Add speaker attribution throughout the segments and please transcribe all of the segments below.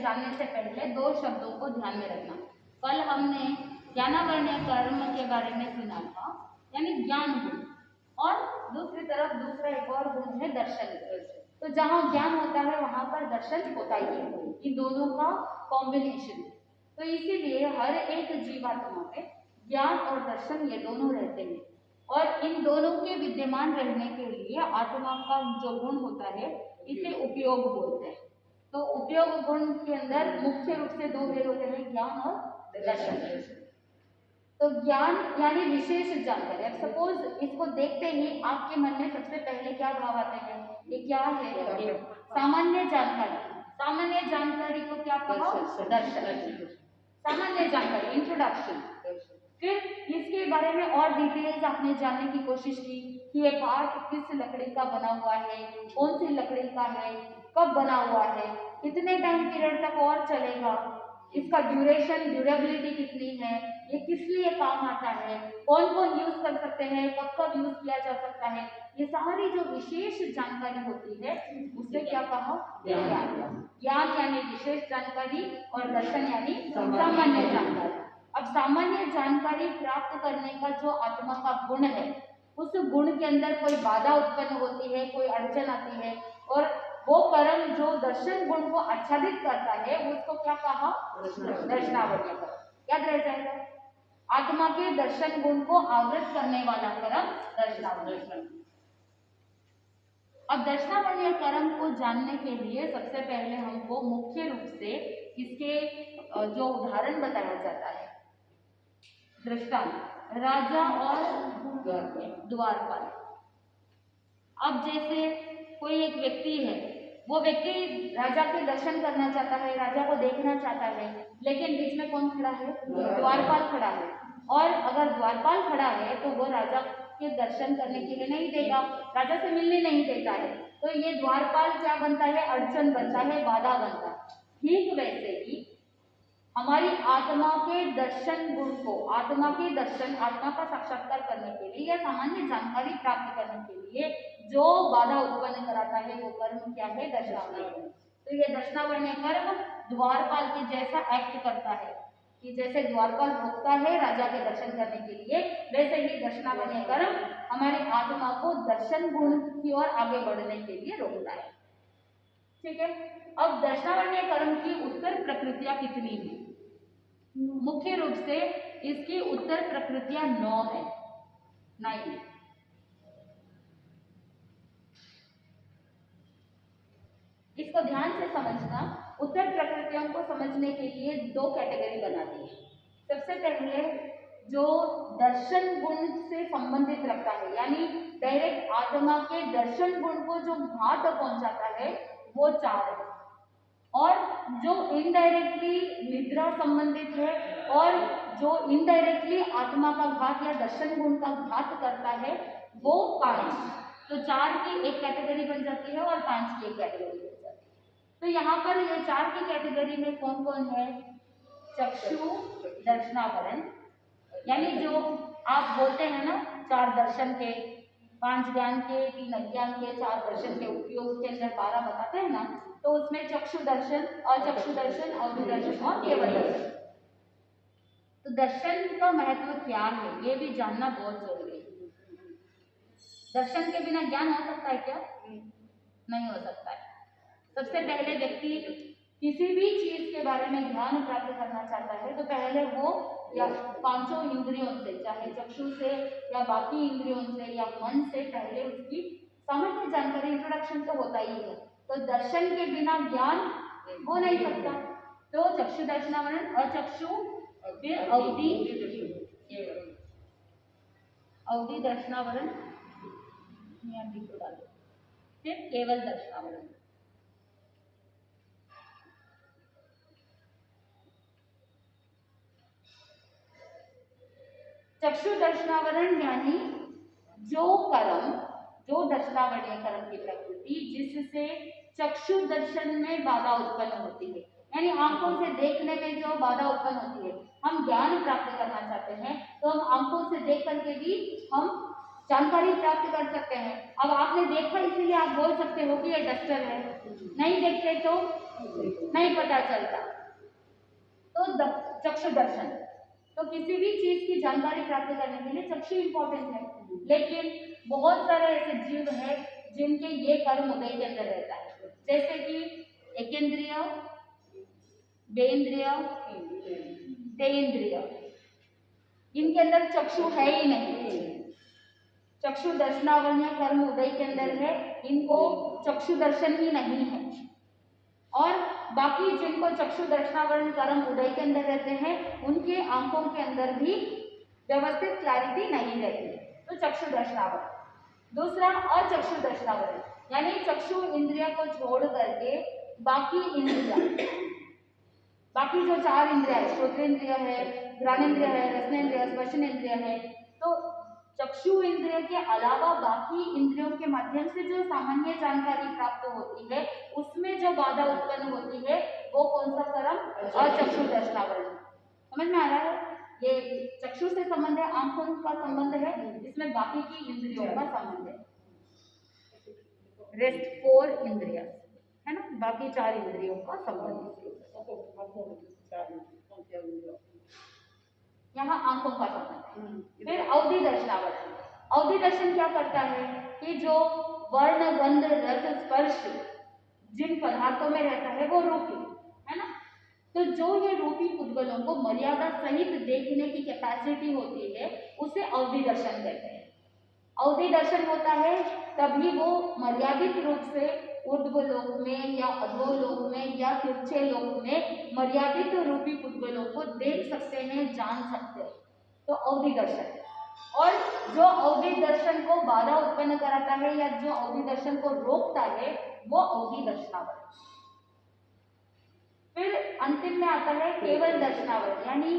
Speaker 1: जानने से पहले दो शब्दों को ध्यान में रखना। कल हमने ज्ञानावरणीय कर्म के बारे में सुना था, यानी ज्ञान गुण, और दूसरी तरफ दूसरा एक और गुण है दर्शन। तो जहाँ ज्ञान होता है वहाँ पर दर्शन होता ही है, इन दोनों का कॉम्बिनेशन। तो इसीलिए हर एक जीवात्मा में ज्ञान और दर्शन ये दोनों रहते हैं, और इन दोनों के विद्यमान रहने के लिए आत्मा का जो गुण होता है इसे उपयोग बोलते हैं। तो उपयोग गुण के अंदर मुख्य रूप से दो भेद होते हैं, ज्ञान और दर्शन। तो ज्ञान यानी विशेष जानकारी। अब सपोज इसको देखते ही आपके मन में सबसे पहले क्या भाव आते हैं, ये क्या है? सामान्य जानकारी। सामान्य जानकारी को क्या कहा? दर्शन। सामान्य जानकारी, इंट्रोडक्शन। फिर इसके बारे में और डिटेल्स आपने जानने की कोशिश की कि ये पार्ट किस लकड़ी का बना हुआ है, कौन सी लकड़ी का है, कब बना हुआ है, कितने टाइम पीरियड तक और चलेगा, इसका ड्यूरेशन, ड्यूरेबिलिटी कितनी है, ये किस लिए काम आता है, कौन कौन यूज कर सकते हैं, कब कब यूज किया जा सकता है, ये सारी जो विशेष जानकारी होती है उसे क्या कहा? ज्ञान। ज्ञान यानी विशेष जानकारी और दर्शन यानी सामान्य जानकारी। अब सामान्य जानकारी प्राप्त करने का जो आत्मा का गुण है, उस गुण के अंदर कोई बाधा उत्पन्न होती है, कोई अड़चन आती है, और वो कर्म जो दर्शन गुण को आच्छादित करता है उसको क्या कहा? दर्शनावरणीय कर्म। याद रह जाएगा, आत्मा के दर्शन गुण को आवृत करने वाला कर्म दर्शनावरणीय कर्म। अब दर्शनावरणीय कर्म को जानने के लिए सबसे पहले हमको मुख्य रूप से इसके जो उदाहरण बताया जाता है, दृष्टांत, राजा और द्वारपाल। अब जैसे कोई एक व्यक्ति है, वो व्यक्ति राजा के दर्शन करना चाहता है, राजा को देखना चाहता है, लेकिन बीच में कौन खड़ा है? द्वारपाल खड़ा है। और अगर द्वारपाल खड़ा है तो वो राजा के दर्शन करने के लिए नहीं देगा, राजा से मिलने नहीं देता है, तो ये द्वारपाल क्या बनता है? अड़चन बनता है, बाधा बनता है। ठीक वैसे ही हमारी आत्मा के दर्शन गुण को, आत्मा के दर्शन, आत्मा का साक्षात्कार करने के लिए या सामान्य जानकारी प्राप्त करने के लिए जो बाधा उत्पन्न कराता है वो कर्म क्या है? दर्शनावरणीय कर्म। तो ये दर्शनावरणीय कर्म द्वारपाल के जैसा एक्ट करता है कि जैसे द्वारपाल रोकता है राजा के दर्शन करने के लिए, वैसे ही दर्शनावरणीय कर्म हमारी आत्मा को दर्शन गुण की ओर आगे बढ़ने के लिए रोकता है। ठीक है। अब दर्शनावरणीय कर्म की उत्तर प्रकृतियां कितनी है? मुख्य रूप से इसकी उत्तर प्रकृतियां 9 है, 9। इसको ध्यान से समझना। उत्तर प्रकृतियों को समझने के लिए 2 कैटेगरी बना दी है। सबसे पहले जो दर्शन गुण से संबंधित रखता है, यानी डायरेक्ट आत्मा के दर्शन गुण को जो घात पहुंचाता है वो 4 है, और जो इनडायरेक्टली निद्रा संबंधित है और जो इनडायरेक्टली आत्मा का घात या दर्शन गुण का घात करता है वो 5। तो 4 की एक कैटेगरी बन जाती है और 5 की एक कैटेगरी बन जाती है। तो यहाँ पर ये 4 की कैटेगरी में कौन कौन है? चक्षु दर्शनावरण, यानी जो आप बोलते हैं ना 4 दर्शन के, 5 ज्ञान के, 3 अज्ञान के, 4 दर्शन के उपयोग के अंदर 12 बताते हैं ना, तो उसमें चक्षु दर्शन, अचक्षु दर्शन, अवधि दर्शन और केवल दर्शन। तो दर्शन का महत्व क्या है ये भी जानना बहुत जरूरी है। दर्शन के बिना ज्ञान हो सकता है क्या? नहीं हो सकता है। सबसे पहले व्यक्ति किसी भी चीज के बारे में ज्ञान प्राप्त करना चाहता है तो पहले वो या 5 इंद्रियों से, चाहे चक्षु से या बाकी इंद्रियों से या मन से, पहले उसकी सामान्य जानकारी, इंट्रोडक्शन तो होता ही है। तो दर्शन के बिना ज्ञान हो नहीं सकता। तो चक्षु दर्शनावरण, अचक्षु, फिर अवधि दर्शनावरण, फिर केवल दर्शनावरण। चक्षु दर्शनावरण यानी जो कर्म, जो दर्शनावरणीय कर्म की प्रकृति जिससे चक्षु दर्शन में बाधा उत्पन्न होती है, यानी आंखों से देखने में जो बाधा उत्पन्न होती है। हम ज्ञान प्राप्त करना चाहते हैं तो हम आंखों से देख करके भी हम जानकारी प्राप्त कर सकते हैं। अब आपने देखा इसीलिए आप बोल सकते हो कि ये डस्टर है, नहीं देखते तो नहीं पता चलता। तो चक्षु दर्शन, तो किसी भी चीज की जानकारी प्राप्त करने के लिए चक्षु इंपॉर्टेंट है। लेकिन बहुत सारे ऐसे जीव हैं जिनके ये कर्म उदय के अंदर रहता है, जैसे कि एकेंद्रिय, बेंद्रिय, तेंद्रिय, इनके अंदर चक्षु है ही नहीं। चक्षु दर्शनावरणीय कर्म उदय के अंदर है, इनको चक्षु दर्शन ही नहीं है। और बाकी जिनको चक्षु दर्शनावरण कर्म उदय के अंदर रहते हैं, उनके आंखों के अंदर भी व्यवस्थित क्लैरिटी नहीं रहती, तो चक्षु दर्शनावरण। दूसरा अचक्षु दर्शनावरण, यानी चक्षु इंद्रिया को छोड़ करके बाकी इंद्रिया, बाकी जो 4 इंद्रिया है, श्रोत्रेंद्रिय है, घ्राणेन्द्रिय है, रसनेन्द्रिय, स्पर्शनेन्द्रिय है, तो चक्षु इंद्रिय के अलावा बाकी इंद्रियों के माध्यम से जो सामान्य जानकारी प्राप्त होती है, उसमें जो बाधा उत्पन्न होती है, वो कौन सा कर्म? अचक्षु दर्शनावरण। समझ में आ रहा है? ये चक्षु से संबंध है, आंखों का संबंध है, इसमें बाकी की इंद्रियों का संबंध है। रेस्ट 4 इंद्रिय है ना, बाकी 4 इंद्रियों का संबंध यहाँ आंखों का संबंध है। फिर अवधि दर्शनावरण। अवधि दर्शन क्या करता है कि जो वर्ण, गंध, रस, स्पर्श जिन पदार्थों में रहता है वो रूपी है ना, तो जो ये रूपी पुद्गलों को मर्यादा सहित देखने की कैपेसिटी होती है, उसे अवधि दर्शन कहते हैं। अवधि दर्शन होता है तभी वो मर्यादित रूप से ऊर्ध्वलोक में या अधोलोक में या तिरछे लोक में मर्यादित रूपी पुद्गलों को देख सकते हैं, जान सकते हैं, तो अवधि दर्शन। और जो अवधि दर्शन को बाधा उत्पन्न कराता है या जो अवधि दर्शन को रोकता है, वो अवधि दर्शनावरण। फिर अंतिम में आता है केवल दर्शनावरण, यानी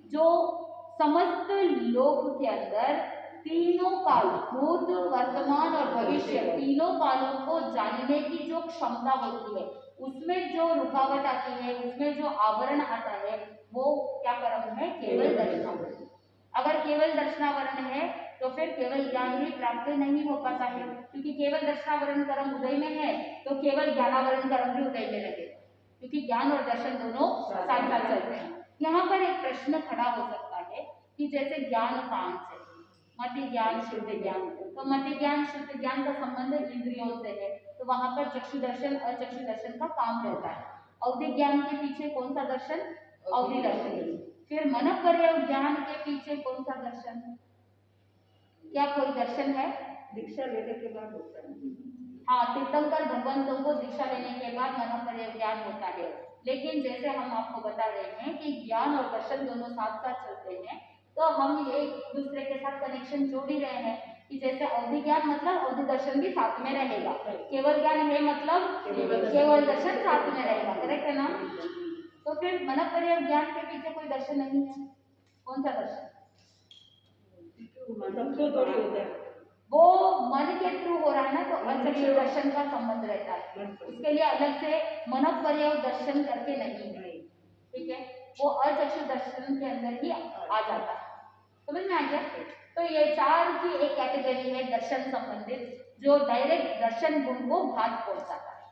Speaker 1: जो समस्त लोक के अंदर तीनों काल, भूत, वर्तमान और भविष्य, तीनों कालों को जानने की जो क्षमता होती है, उसमें जो रुकावट आती है, उसमें जो आवरण आता है, वो क्या कर्म है? केवल दर्शनावरण। अगर केवल दर्शनावरण है तो फिर केवल ज्ञान ही प्राप्त नहीं हो पाता है, क्योंकि केवल दर्शनावरण कर्म उदय में है तो केवल ज्ञानावरण कर्म भी उदय में लगेगा, क्योंकि ज्ञान और दर्शन दोनों साथ साथ चलते हैं। यहाँ पर एक प्रश्न खड़ा हो सकता है कि जैसे ज्ञान कहाँ से, मति ज्ञान, शुद्ध ज्ञान, तो मति ज्ञान, शुद्ध ज्ञान का संबंध इंद्रियों से है, तो वहां पर चक्षु दर्शन और चक्षु दर्शन का काम रहता है। अवधि ज्ञान के पीछे कौन सा दर्शन? अवधि दर्शन। फिर मन पर्याय ज्ञान के पीछे कौन सा दर्शन? क्या कोई दर्शन है?
Speaker 2: दीक्षा लेने के बाद होता है।
Speaker 1: हाँ, तीर्थंकर भगवंतों को दीक्षा लेने के बाद मन पर्याय ज्ञान होता है। लेकिन जैसे हम आपको बता रहे हैं कि ज्ञान और दर्शन दोनों साथ साथ चलते हैं, तो हम एक दूसरे के साथ कनेक्शन जोड़ ही रहे हैं कि जैसे अवधि ज्ञान मतलब अवधि दर्शन भी साथ में रहेगा, केवल ज्ञान है मतलब केवल दर्शन साथ में रहेगा। करेक्ट है ना? तो फिर मन पर्याय ज्ञान के पीछे कोई दर्शन नहीं है, कौन सा दर्शन? वो मन के थ्रू हो रहा है ना, तो अचक्षु दर्शन का संबंध रहता है, उसके लिए अलग से मन पर्याय दर्शन करके नहीं है, ठीक है? वो अचक्षु दर्शन के अंदर ही आ जाता है। समझ में आ गया? तो ये 4 की एक कैटेगरी है दर्शन संबंधित, जो डायरेक्ट दर्शन गुण को घात पहुंचाता है।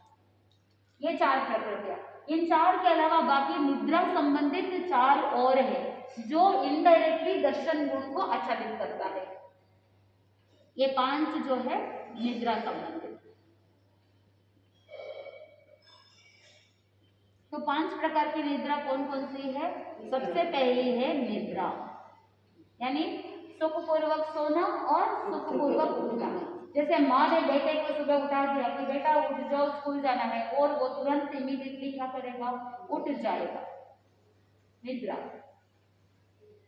Speaker 1: ये 4 प्रकृतियां। इन 4 के अलावा बाकी निद्रा संबंधित 4 और है जो इनडायरेक्टली दर्शन गुण को आच्छादित करता है। ये 5 जो है निद्रा संबंधित। तो 5 प्रकार की निद्रा कौन कौन सी है? सबसे पहली है निद्रा, यानी सुखपूर्वक सोना और सुखपूर्वक उठना। जैसे माँ ने बेटे को सुबह उठा दिया कि बेटा उठ जाओ, स्कूल जाना है, और वो तुरंत इमीडिएटली क्या करेगा? उठ जाएगा, निद्रा।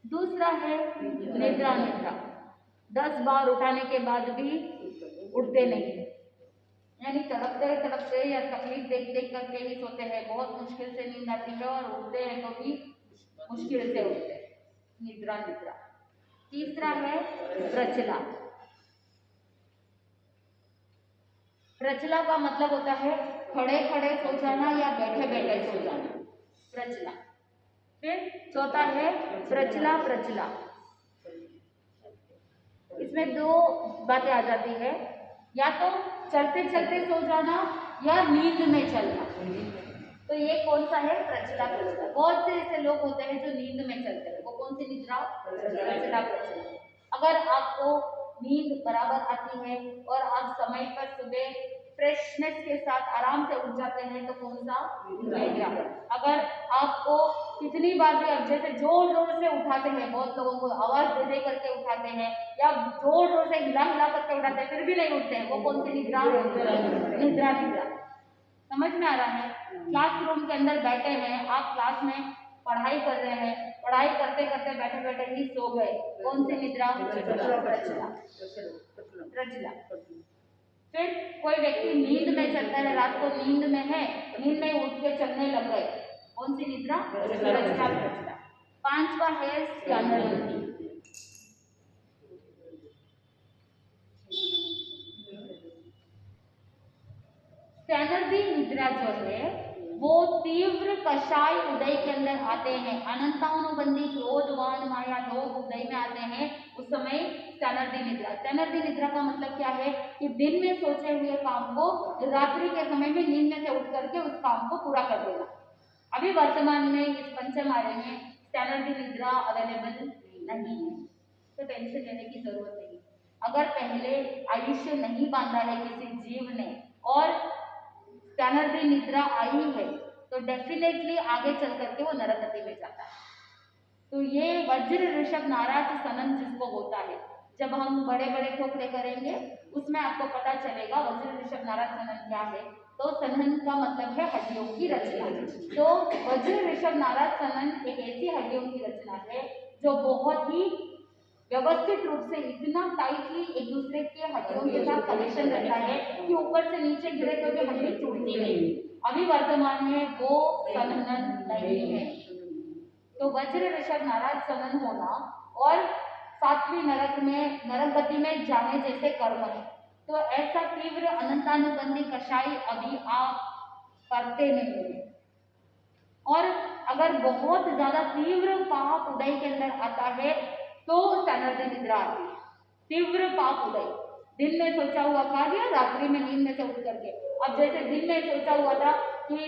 Speaker 1: दूसरा है निद्रा निद्रा, 10 बार उठाने के बाद भी उठते नहीं, यानी तड़पते या तकलीफ देख देख करके ही सोते हैं, बहुत मुश्किल से नींद आती है और उठते हैं तो भी मुश्किल से उठते हैं, निद्रा निद्रा। तीसरा है प्रचला। प्रचला का मतलब होता है खड़े खड़े सो जाना या बैठे बैठे सो जाना, प्रचला। फिर चौथा है प्रचला प्रचला। इसमें 2 बातें आ जाती है, या तो चलते चलते सो जाना या नींद में चलना। तो ये कौन सा है? प्रचला प्रचला। बहुत से ऐसे लोग होते हैं जो नींद में चलते हैं, वो कौन सी निद्रा? प्रचला प्रचला। अगर आपको नींद बराबर आती है और आप समय पर सुबह फ्रेशनेस के साथ आराम से उठ जाते हैं तो कौन सा? निद्रा। अगर आपको कितनी बार भी आप जैसे जोर जोर से उठाते हैं, बहुत लोगों को आवाज दे दे करके उठाते हैं या जोर जोर से हिला हिला करके उठाते हैं फिर भी नहीं उठते हैं, वो कौन सी निद्रा? निद्रा निद्रा। समझ में आ रहा है? क्लासरूम के अंदर बैठे हैं, आप क्लास में पढ़ाई कर रहे हैं, पढ़ाई करते करते बैठे बैठे ही सो गए, कौन सी निद्रा? प्रचला प्रचला। फिर कोई व्यक्ति नींद में चलता है, रात को नींद में है, नींद में उठ के चलने लग गए, कौन सी निद्रा? प्रचला प्रचला। पांचवा है स्कैनर्दी। स्कैनर्दी निद्रा जो है वो तीव्र कषाय उदय के अंदर आते हैं, अनंतानुबंधी क्रोधवान माया लोग उदय में आते हैं, उस समय स्कैनर्दी निद्रा। स्कैनर्दी निद्रा का मतलब क्या है कि दिन में सोचे हुए काम को रात्रि के समय में नींद में से उठ करके उस काम को पूरा कर देना। अभी वर्तमान में इस पंचमारे में स्कैनर्दी निद्रा अवेलेबल नहीं है, तो टेंशन लेने की जरूरत नहीं। अगर पहले आयुष्य नहीं बांधा है किसी जीव ने और स्कैनर्दी निद्रा आई है तो डेफिनेटली आगे चल करके वो नरकति में जाता है। तो ये वज्र ऋषभ नाराज सनन जिसको होता है, जब हम बड़े बड़े ठोकरे करेंगे उसमें आपको पता चलेगा वज्र ऋषभ नाराज सनन क्या है। तो सनन का मतलब है हड्डियों की रचना। तो वज्र ऋषभ नाराज सनन एक ऐसी हड्डियों की रचना है जो बहुत ही व्यवस्थित रूप से इतना टाइटली एक दूसरे के हड्डियों के साथ कनेक्शन रहता है कि ऊपर से नीचे गिरे तो भी हड्डी टूटती नहीं। अभी वर्तमान में वो सनन नहीं है। तो वज्र ऋषभ नाराज सनन होना और सातवीं नरक में नरक गति में जाने जैसे कर्म है। तो ऐसा तीव्र अनंतानुबंधी कषाय अभी आप करते नहीं है। और अगर बहुत ज्यादा तीव्र पाप उदय के अंदर आता है तो स्कैनर्दी निद्रा आती है। तीव्र पाप उदय, दिन में सोचा हुआ कार्य रात्रि में नींद में से उठ करके। अब जैसे दिन में सोचा हुआ था कि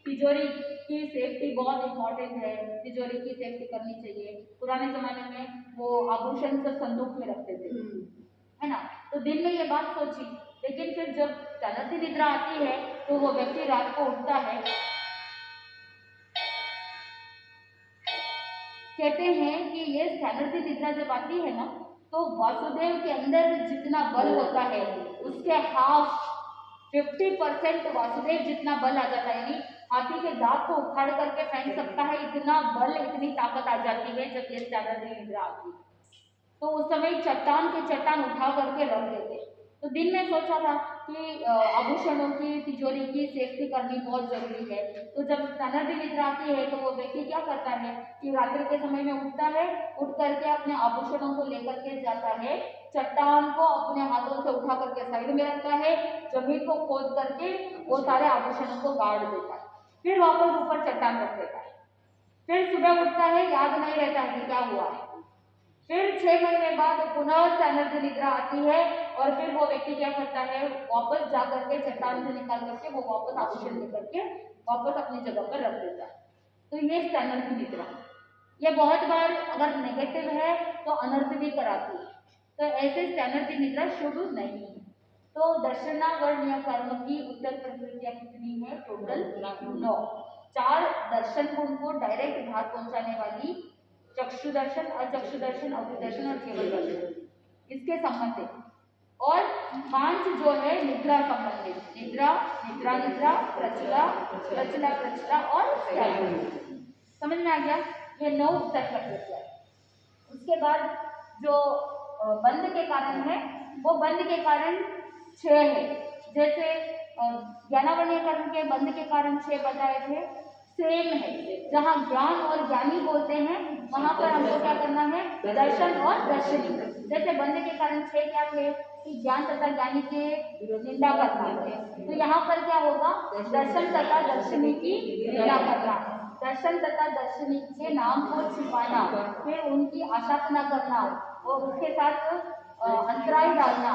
Speaker 1: तिजोरी की सेफ्टी बहुत इंपॉर्टेंट है, तिजोरी की सेफ्टी करनी चाहिए। पुराने जमाने में वो आभूषण सब संदूक में रखते थे, है ना। तो दिन में ये बात सोची, लेकिन फिर जब स्कैनर्दी निद्रा आती है तो वो व्यक्ति रात को उठता है। कहते हैं कि ये स्कैनर्दी निद्रा जब आती है ना तो वासुदेव के अंदर जितना बल होता है उसके हाफ 50% वासुदेव जितना बल आ जाता है, यानी हाथी के दांत को उखाड़ करके फेंक सकता है, इतना बल इतनी ताकत आ जाती है जब ये स्कैनर्दी निद्रा आती है। तो उस समय चट्टान के चट्टान उठा करके रख देते। तो दिन में सोचा था कि आभूषणों की तिजोरी की सेफ्टी करनी बहुत जरूरी है। तो जब स्कैनर्दी निद्रा आती है तो वो व्यक्ति क्या करता है कि रात्रि के समय में उठता है, उठ करके अपने आभूषणों को लेकर के जाता है, चट्टान को अपने हाथों से उठा करके साइड में रखता है, जमीन को खोद करके वो सारे आभूषणों को गाड़ देता है, फिर वापस ऊपर चट्टान रख देता है। फिर सुबह उठता है, याद नहीं रहता है कि क्या हुआ है। फिर 6 महीने बाद पुनः स्कैनर्दी निद्रा आती है और फिर वो व्यक्ति क्या करता है, वापस जा करके चट्टान से निकाल करके वो वापस आभूषण लेकर के वापस अपनी जगह पर रख देता है। तो ये स्कैनर्दी निद्रा, ये बहुत बार अगर नेगेटिव है तो अनर्थ भी कराती है। तो ऐसे स्कैनर्दी निद्रा शुभ नहीं है। तो दर्शनावर्ण्य कर्म की उत्तर प्रक्रिया कितनी है? टोटल 9। 4 दर्शन गुण को डायरेक्ट भाग पहुंचाने वाली चक्षु दर्शन, अचक्षु दर्शन, अभिदर्शन और केवल दर्शन इसके संबंधित, और 5 जो है निद्रा संबंधित, निद्रा, निद्रा निद्रा, प्रचला, प्रचला प्रचला और स्कैनर्दी। समझ में आ गया? ये 9 उत्तर प्रक्रिया। उसके बाद जो बंध के कारण है वो बंध के कारण 6 है। जैसे ज्ञानावरणीय कर्म के बंध के कारण 6 बताए थे, सेम है। जहाँ ज्ञान और ज्ञानी बोलते हैं वहां पर हमको क्या करना है? दर्शन और दर्शनी। जैसे बंध के कारण 6 क्या थे कि ज्ञान तथा ज्ञानी के निंदा करना है, तो यहाँ पर क्या होगा? दर्शन तथा दर्शनी की निंदा करना, दर्शन तथा दर्शनी के नाम को छिपाना, फिर उनकी आशापना करना और उसके साथ अंतराय डालना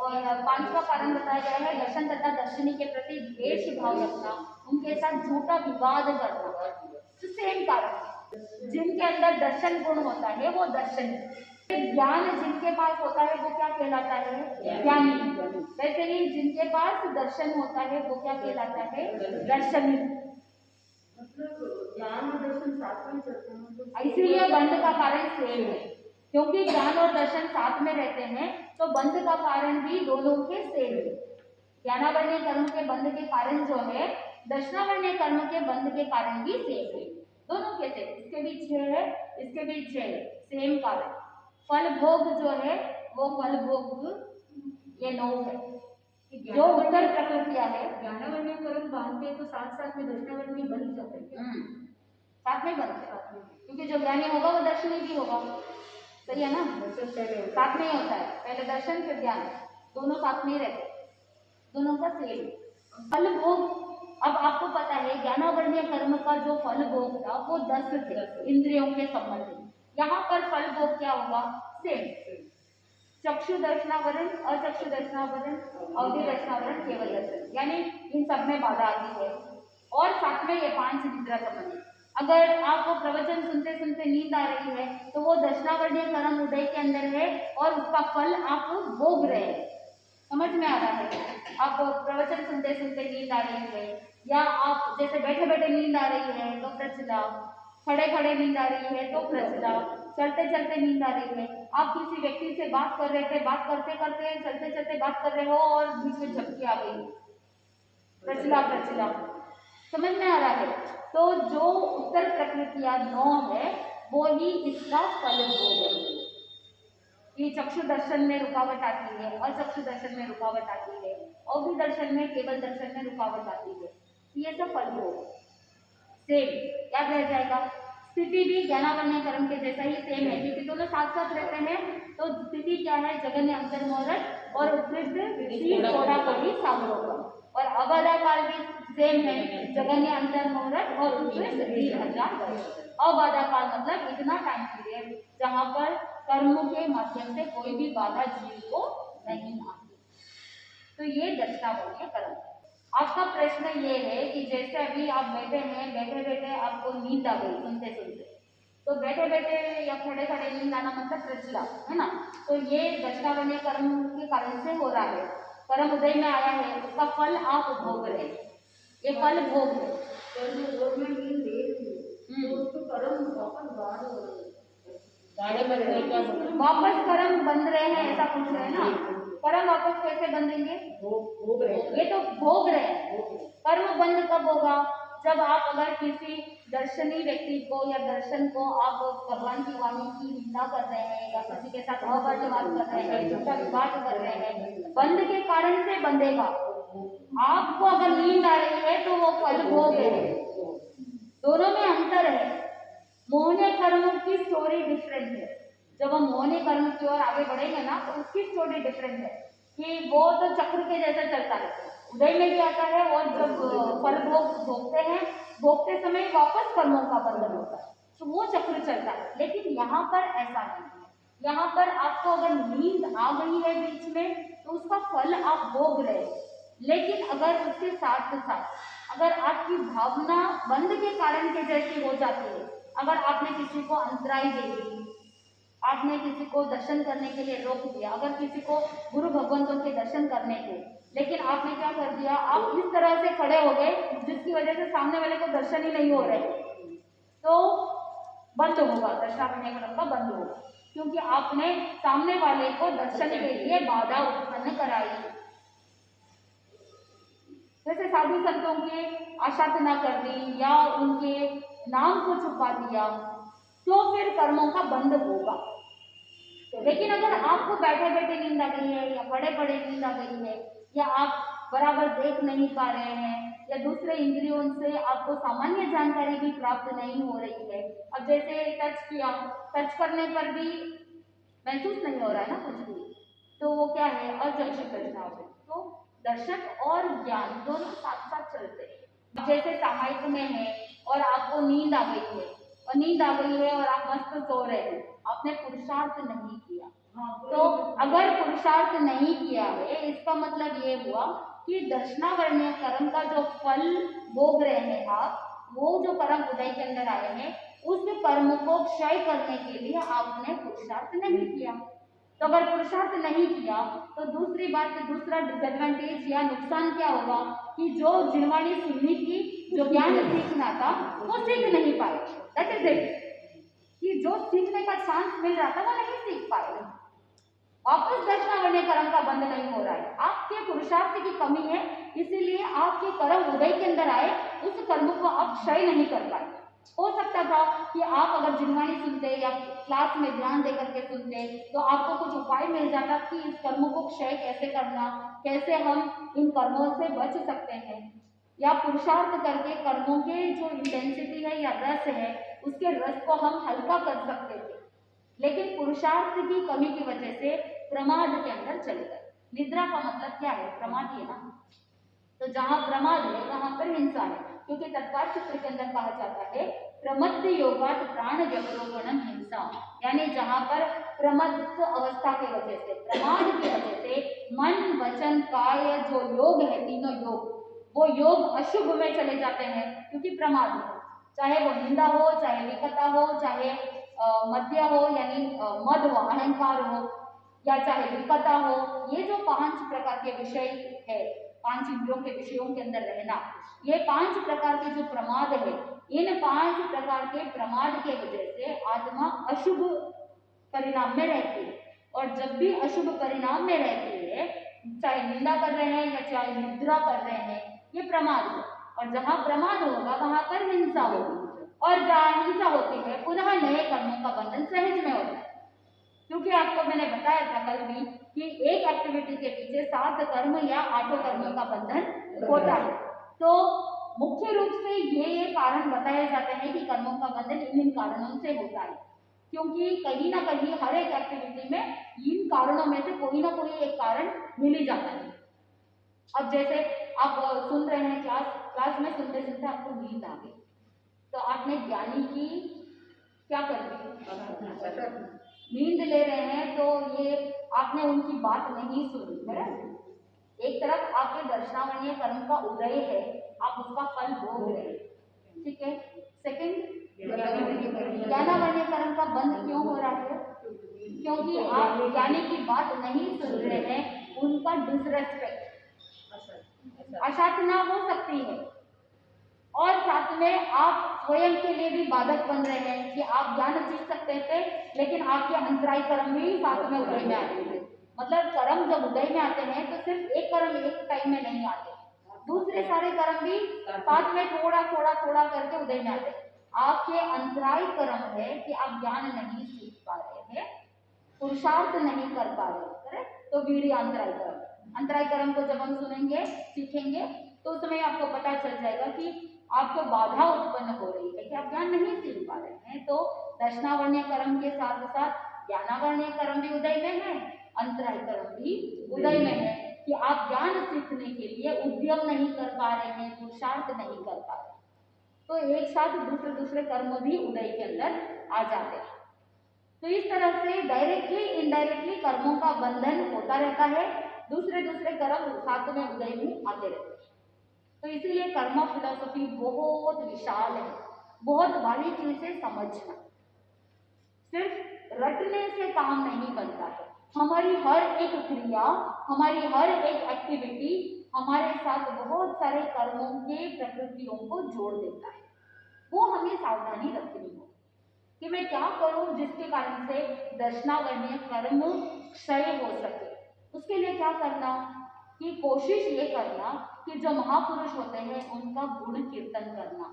Speaker 1: और पांचवा कारण बताया गया है दर्शन तथा दर्शनी के प्रति द्वेष भाव रखना, उनके साथ झूठा विवाद करना। तो सेम कारण, जिनके अंदर दर्शन गुण होता है वो दर्शनी, ज्ञान जिनके पास होता है वो क्या कहलाता है? ज्ञानी। वैसे ही जिनके पास दर्शन होता है वो क्या कहलाता है? दर्शनी।
Speaker 2: मतलब ज्ञान और दर्शन साथ में चलते हैं तो
Speaker 1: इसीलिए बंध का कारण सेम है, क्योंकि ज्ञान और दर्शन साथ में रहते हैं तो बंध का कारण भी दोनों के सेम है। ज्ञानावरणीय कर्म के बंध के कारण जो है, दर्शनावरणीय कर्म के बंध के कारण भी सेम है, दोनों के सेम। इसके भी 6 है, इसके भी 6 है, सेम कारण। फल भोग जो है वो फल भोग ये 9 है। जो उत्तर प्रकृतियां है,
Speaker 2: ज्ञानावरणीय कर्म बांधते हैं तो साथ साथ में दर्शनावरणीय बन ही जाते हैं।
Speaker 1: साथ में बनते हैं, क्योंकि जो ज्ञानी होगा वो दर्शनी भी होगा। सही है ना? साथ में ही होता है, पहले दर्शन फिर ज्ञान, दोनों साथ में ही रहते, दोनों का सेम। फल भोग, अब आपको पता है ज्ञानावरणीय कर्म का जो फल भोग था वो 10 थे इंद्रियों के संबंधित। यहाँ पर फल भोग क्या होगा? सेम। चक्षु दर्शनावरण, अचक्षु दर्शनावरण, अवधि दर्शनावरण, केवल दर्शन, यानी इन सब में बाधा आती है। और साथ में ये 5 निद्रा संबंधी। अगर आपको प्रवचन सुनते सुनते नींद आ रही है तो वो दर्शनावरणीय कर्म उदय के अंदर है और उसका फल आप भोग रहे हैं। समझ में आ रहा है? आप प्रवचन सुनते सुनते नींद आ रही है, या आप जैसे बैठे बैठे नींद आ रही है तो प्रचला, खड़े खड़े नींद आ रही है तो प्रचला, चलते चलते नींद आ रही है। आप किसी व्यक्ति से बात कर रहे थे, बात करते करते चलते चलते बात कर रहे हो और बीच में झपकी आ गई, प्रचला प्रचला। समझ में आ रहा है? तो जो उत्तर प्रकृतियां 9 है वो ही इसका फल भोग है। कि चक्षु दर्शन में रुकावट आती है, अचक्षु दर्शन में रुकावट आती है, अवधि दर्शन में, केवल दर्शन में रुकावट आती है। ये सब फल भोग सेम याद रह जाएगा। स्थिति भी ज्ञानावरणीय कर्म के जैसा ही सेम है, क्योंकि दोनों साथ साथ रहते हैं। तो स्थिति क्या है? जगन्य अंतर मोहरत और उत्कृष्ट थोड़ा कोई सावरोगा। और अबाधा काल भी सेम है, जगन्य अंतर मोहरत और उत्कृष्ट 3000 वर्ष। अबाधा काल मतलब इतना टाइम पीरियड जहाँ पर कर्म के माध्यम से कोई भी बाधा जीव को नहीं आती। तो ये दर्शनावरणीय कर्म। आपका प्रश्न ये है कि जैसे अभी आप बैठे हैं, बैठे बैठे आपको नींद आ गई सुनते सुनते, तो बैठे बैठे या खड़े खड़े नींद आना मतलब प्रचला है ना। तो ये दर्शनावरणीय कर्म के कारण से हो रहा है, कर्म उदय में आया है, उसका फल आप भोग रहे हैं, ये फल भोग है। वापस कर्म बंध रहे हैं ऐसा पूछ रहे हैं ना? कर्म वापस कैसे बंधेंगे?
Speaker 2: भोग रहे हैं।
Speaker 1: ये तो भोग रहे हैं। कर्म बंद कब होगा? जब आप अगर किसी दर्शनी व्यक्ति को या दर्शन को आप भगवान की वाणी की निंदा कर रहे हैं, या किसी के साथ अवाच्यवाद कर रहे हैं, झूठा विवाद कर रहे हैं, बंध के कारण से बंधेगा। आपको अगर नींद आ रही है तो वो फल भोग है। दोनों में अंतर है। मोहनीय कर्म की स्टोरी डिफरेंट है। जब हम मोहनीय कर्म की ओर आगे बढ़ेंगे ना तो उसकी स्टोरी डिफरेंट है कि वो तो चक्र के जैसा चलता है, उदय में भी आता है और जब फल भोग भोगते हैं, भोगते समय वापस कर्मों का बंधन होता है, तो वो चक्र चलता है। लेकिन यहाँ पर ऐसा नहीं है। यहाँ पर आपको अगर नींद आ गई है बीच में तो उसका फल आप भोग रहे हैं। लेकिन अगर उसके साथ साथ अगर आपकी भावना बंध के कारण के जैसी हो जाती है, अगर आपने किसी को अंतराई दे दी, आपने किसी को दर्शन करने के लिए रोक दिया, अगर किसी को गुरु भगवंतों के दर्शन करने थे, लेकिन आपने क्या कर दिया, आप इस तरह से खड़े हो गए जिसकी वजह से सामने वाले को दर्शन ही नहीं हो रहे, तो बंद होगा, दर्शनावरणीय कर्म का बंद होगा, क्योंकि आपने सामने वाले को दर्शन के लिए बाधा उत्पन्न कराई। जैसे साधु संतों के आशाधना कर दी या उनके नाम को छुपा दिया, तो फिर कर्मों का बंद होगा। लेकिन अगर आपको बैठे बैठे नींद आ गई है, या खड़े खड़े नींद आ गई है, या आप बराबर देख नहीं पा रहे हैं, या दूसरे इंद्रियों से आपको सामान्य जानकारी भी प्राप्त नहीं हो रही है, अब जैसे टच किया, टच करने पर भी महसूस नहीं हो रहा है ना कुछ भी, तो वो क्या है? अचक्षु दर्शनावरण। तो दर्शन और ज्ञान दोनों साथ साथ चलते हैं। जैसे सामायिक में है और आपको नींद आ गई है, और नींद आ गई है और आप मस्त सो रहे हैं, आपने पुरुषार्थ नहीं किया। तो अगर पुरुषार्थ नहीं किया है, इसका मतलब ये हुआ कि दर्शनावरणीय कर्म का जो फल भोग रहे हैं आप, वो जो कर्म उदय के अंदर आए हैं, उस कर्म को क्षय करने के लिए आपने पुरुषार्थ नहीं किया। तो अगर पुरुषार्थ नहीं किया तो दूसरी बात, दूसरा डिसएडवांटेज या नुकसान क्या होगा कि जो जिनवाणी सुननी थी, जो ज्ञान सीखना था, वो सीख नहीं पाए। दैट इज इट, कि जो सीखने का चांस मिल रहा था वो नहीं सीख पाए। वापस दर्शनावरणीय कर्म का बंध नहीं हो रहा है, आपके पुरुषार्थ की कमी है, इसीलिए आपके कर्म उदय के अंदर आए, उस कर्म को आप क्षय नहीं कर पाए। हो सकता था कि आप अगर जिनवाणी सुनते या क्लास में ध्यान दे करके सुनते तो आपको कुछ उपाय मिल जाता कि इस कर्म को क्षय कैसे करना, कैसे हम इन कर्मों से बच सकते हैं, या पुरुषार्थ करके कर्मों के जो इंटेंसिटी है या रस है, उसके रस को हम हल्का कर सकते थे। लेकिन पुरुषार्थ की कमी की वजह से प्रमाद के अंदर चले गए। निद्रा का मतलब क्या है? प्रमाद ही है ना। तो जहां प्रमाद है वहां पर हिंसा है, क्योंकि तत्पर सूत्र के अंदर कहा जाता है प्रमत्त योगात प्राण व्यवरोहणम हिंसा, यानी जहां पर प्रमत्त अवस्था की वजह से, प्रमाद की वजह से मन वचन काय जो योग है, तीनों योग, वो योग अशुभ में चले जाते हैं, क्योंकि प्रमाद हो, चाहे वो निंदा हो, चाहे विकता हो, चाहे मध्य हो यानी मद हो, अहंकार हो, या चाहे विकता हो, ये जो 5 प्रकार के विषय है, 5 इंद्रियों के विषयों के अंदर रहना, ये 5 प्रकार के जो प्रमाद है, इन 5 प्रकार के प्रमाद के वजह से आत्मा अशुभ परिणाम में रहती है। और जब भी अशुभ परिणाम में रहती है, चाहे निंदा कर रहे हैं या चाहे निद्रा कर रहे हैं, ये प्रमाद है। और जहां प्रमाद होगा वहां पर हिंसा होगी, और जहां हिंसा होती है पुनः नए कर्मों का बंधन सहज में होता है। क्योंकि आपको मैंने बताया था कल भी कि एक एक्टिविटी के पीछे 7 कर्म या 8 कर्मों का बंधन होता है। तो मुख्य रूप से ये कारण बताए जाते हैं कि कर्मों का बंधन इन कारणों से होता है, क्योंकि कहीं ना कहीं हर एक एक्टिविटी में इन कारणों में से कोई ना कोई एक कारण मिल ही जाता है। अब जैसे आप सुन रहे हैं क्लास में सुनते सुनते आपको नींद आ गई, तो आपने ज्ञानी की क्या कर दी? नींद ले रहे हैं, तो ये आपने उनकी बात नहीं सुनी, बराबर। एक तरफ आपके दर्शनावरणीय कर्म का उदय है, आप उसका फल भोग रहे हैं, ठीक है। सेकंड, ज्ञानावरणीय कर्म का बंध क्यों हो रहा है? क्योंकि आप ज्ञानी की बात नहीं सुन रहे हैं, उनका डिसरेस्पेक्ट, अशातना हो सकती है, और साथ में आप स्वयं के लिए भी बाधक बन रहे हैं कि आप ज्ञान सीख सकते थे, लेकिन आपके अंतराय कर्म भी साथ में उदय में आते हैं। मतलब कर्म जब उदय में आते हैं तो सिर्फ एक कर्म एक टाइम में नहीं आते, दूसरे सारे कर्म भी साथ में थोड़ा थोड़ा थोड़ा करके उदय में आते हैं। आपके अंतराय कर्म है कि आप ज्ञान नहीं सीख पा रहे हैं, पुरुषार्थ नहीं कर पा रहे, करेक्ट। तो वीर्य अंतराय कर्म, अंतराय कर्म को जब हम सुनेंगे सीखेंगे तो उस समय आपको पता चल जाएगा कि आपको बाधा उत्पन्न हो रही है कि आप ज्ञान नहीं सीख पा रहे हैं। तो दर्शनावरणीय कर्म के साथ साथ ज्ञानावरणीय कर्म भी उदय में है, अंतराय कर्म भी उदय में है, कि आप ज्ञान सीखने के लिए उद्यम नहीं कर पा रहे हैं, पुरुषार्थ नहीं कर पा रहे, तो एक साथ दूसरे दूसरे कर्म भी उदय के अंदर आ जाते हैं। तो इस तरह से डायरेक्टली इनडायरेक्टली कर्मों का बंधन होता रहता है, दूसरे दूसरे कर्म साथ में उदय में आते रहते हैं। तो इसीलिए कर्म फिलॉसफी बहुत विशाल है, बहुत बारीकी से समझना, सिर्फ रटने से काम नहीं बनता है। हमारी हर एक क्रिया, हमारी हर एक एक्टिविटी हमारे साथ बहुत सारे कर्मों के प्रकृतियों को जोड़ देता है। वो हमें सावधानी रखनी हो कि मैं क्या करूं जिसके कारण से दर्शनावरणीय कर्म क्षय हो सके। उसके लिए क्या करना कि कोशिश ये करना कि जो महापुरुष होते हैं उनका गुण कीर्तन करना।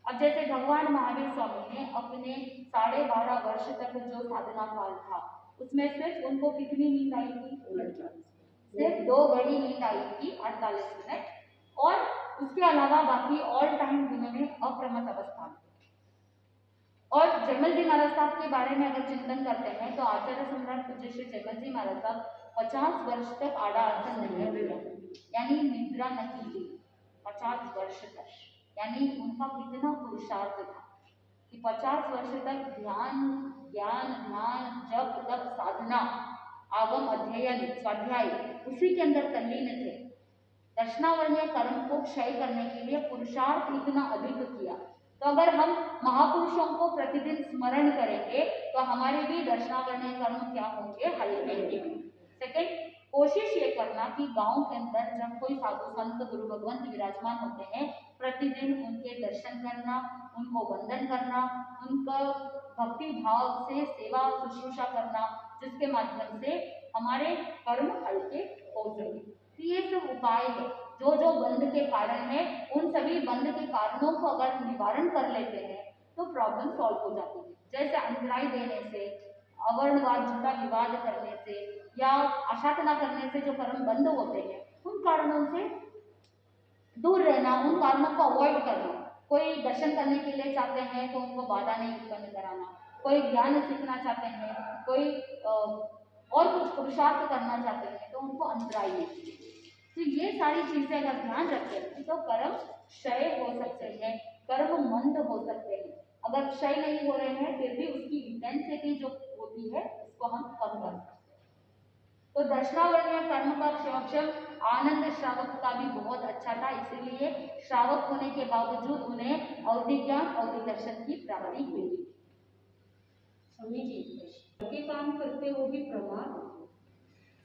Speaker 1: अब जैसे भगवान महावीर स्वामी ने अपने 12.5 वर्ष तक जो साधना काल था, उसमें सिर्फ उनको कितनी नींद आई थी? सिर्फ 2 घड़ी नींद आई थी, 48 मिनट, और उसके अलावा बाकी ऑल टाइम उन्होंने अप्रमत्त अवस्था में। और जयमल जी महाराज साहब के बारे में अगर चिंतन करते हैं तो आचार्य सम्राट पूज्य श्री जयमल जी महाराज साहब 50 वर्ष तक आड़ा आसन नहीं लिया, यानी निद्रा नहीं ली 50 वर्ष तक, यानी उनका कितना पुरुषार्थ था। कि 50 वर्ष तक ध्यान, ज्ञान, ध्यान, जप, तप, साधना, आगम, अध्ययन, स्वाध्याय उसी के अंदर तल्लीन थे। दर्शनावरणीय कर्म को क्षय करने के लिए पुरुषार्थ इतना अधिक किया। तो अगर हम महापुरुषों को प्रतिदिन स्मरण करेंगे तो हमारे भी दर्शनावरणीय कर्म क्या होंगे, हल्के। सेकंड, कोशिश ये करना कि गांव के अंदर जब कोई साधु संत गुरु भगवंत विराजमान होते हैं, प्रतिदिन उनके दर्शन करना, उनको वंदन करना, उनका भक्ति भाव से सेवा शुश्रूषा करना, जिसके माध्यम से हमारे कर्म हल्के हो सके। तो ये सब उपाय है। जो जो बंध के कारण है, उन सभी बंध के कारणों को अगर निवारण कर लेते हैं तो प्रॉब्लम सॉल्व हो जाती है। जैसे अंतराय देने से, अवर्णवाद झूठा विवाद करने से या आशातना करने से जो कर्म बंद होते हैं, उन कारणों से दूर रहना, उन कारणों को अवॉइड करना। कोई दर्शन करने के लिए चाहते हैं तो उनको बाधा नहीं उत्पन्न कराना, कोई ज्ञान सीखना चाहते हैं, कोई और कुछ पुरुषार्थ करना चाहते हैं तो उनको अंतराय नहीं। तो ये सारी चीजें अगर ध्यान रखते हैं तो कर्म क्षय हो सकते हैं, कर्म मंद हो सकते हैं। अगर क्षय नहीं हो रहे हैं फिर भी उसकी इंटेंसिटी जो होती है उसको हम कम कर सकते हैं। तो दर्शनावरणीय कर्म का क्षयोक्षम आनंद श्रावक का भी बहुत अच्छा था, इसीलिए श्रावक होने के बावजूद उन्हें अवधि ज्ञान, अवधि दर्शन की प्राप्ति हुई।
Speaker 2: स्वामी जी, के काम करते वो भी प्रमाद,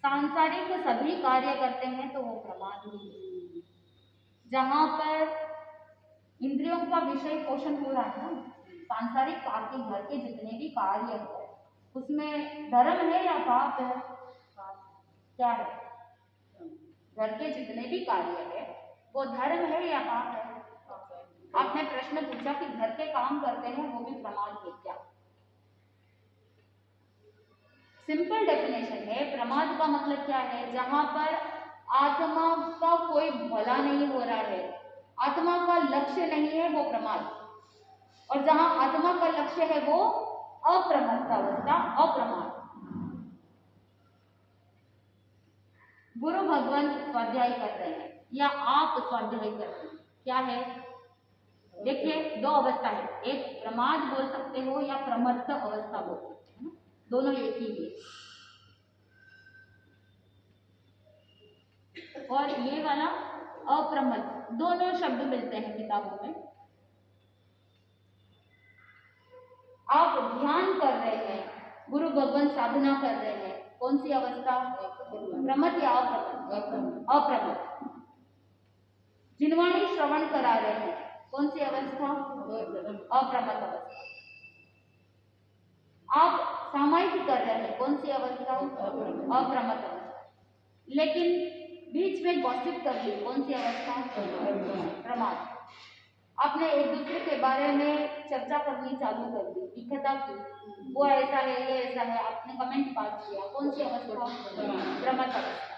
Speaker 1: सांसारिक सभी कार्य करते हैं तो वो प्रमाद ही है। जहाँ पर इंद्रियों का विषय पोषण हो रहा है ना, सांसारिक आपके घर के जितने भी कार्य है उसमें धर्म है या पाप है? क्या है? घर के जितने भी कार्य है वो धर्म है या पाप है? आपने प्रश्न पूछा कि घर के काम करते हैं वो भी प्रमाद है क्या? सिंपल डेफिनेशन है, प्रमाद का मतलब क्या है? जहां पर आत्मा का कोई भला नहीं हो रहा है, आत्मा का लक्ष्य नहीं है, वो प्रमाद। और जहां आत्मा का लक्ष्य है वो अप्रमत्त अवस्था, अप्रमाद। गुरु भगवान स्वाध्याय कर रहे हैं या आप स्वाध्याय कर रहे हैं, क्या है? देखिए, दो अवस्था है, एक प्रमाद बोल सकते हो या प्रमत्त अवस्था बोल सकते हो, दोनों एक ही है। और ये वाला अप्रमत्त, दोनों शब्द मिलते हैं किताबों में। आप ध्यान कर रहे हैं, गुरु भगवान साधना कर रहे हैं, कौन सी अवस्था? प्रमत्त या अप्रमत्त? अप्रमत्त। जिनवाणी श्रवण करा रहे हैं, कौन सी अवस्था? अप्रमत्त अवस्था। आप सामायिक कर रहे हैं, कौन सी अवस्था? अप्रमत्त अवस्था। लेकिन बीच में गॉसिप कर ली, कौन सी अवस्था? प्रमाद। आपने एक दूसरे के बारे में चर्चा करनी चालू कर दी, इकट्ठा की, वो ऐसा है, ये ऐसा है, आपने कमेंट पास किया, कौन सी अवस्था? प्रमत्त अवस्था।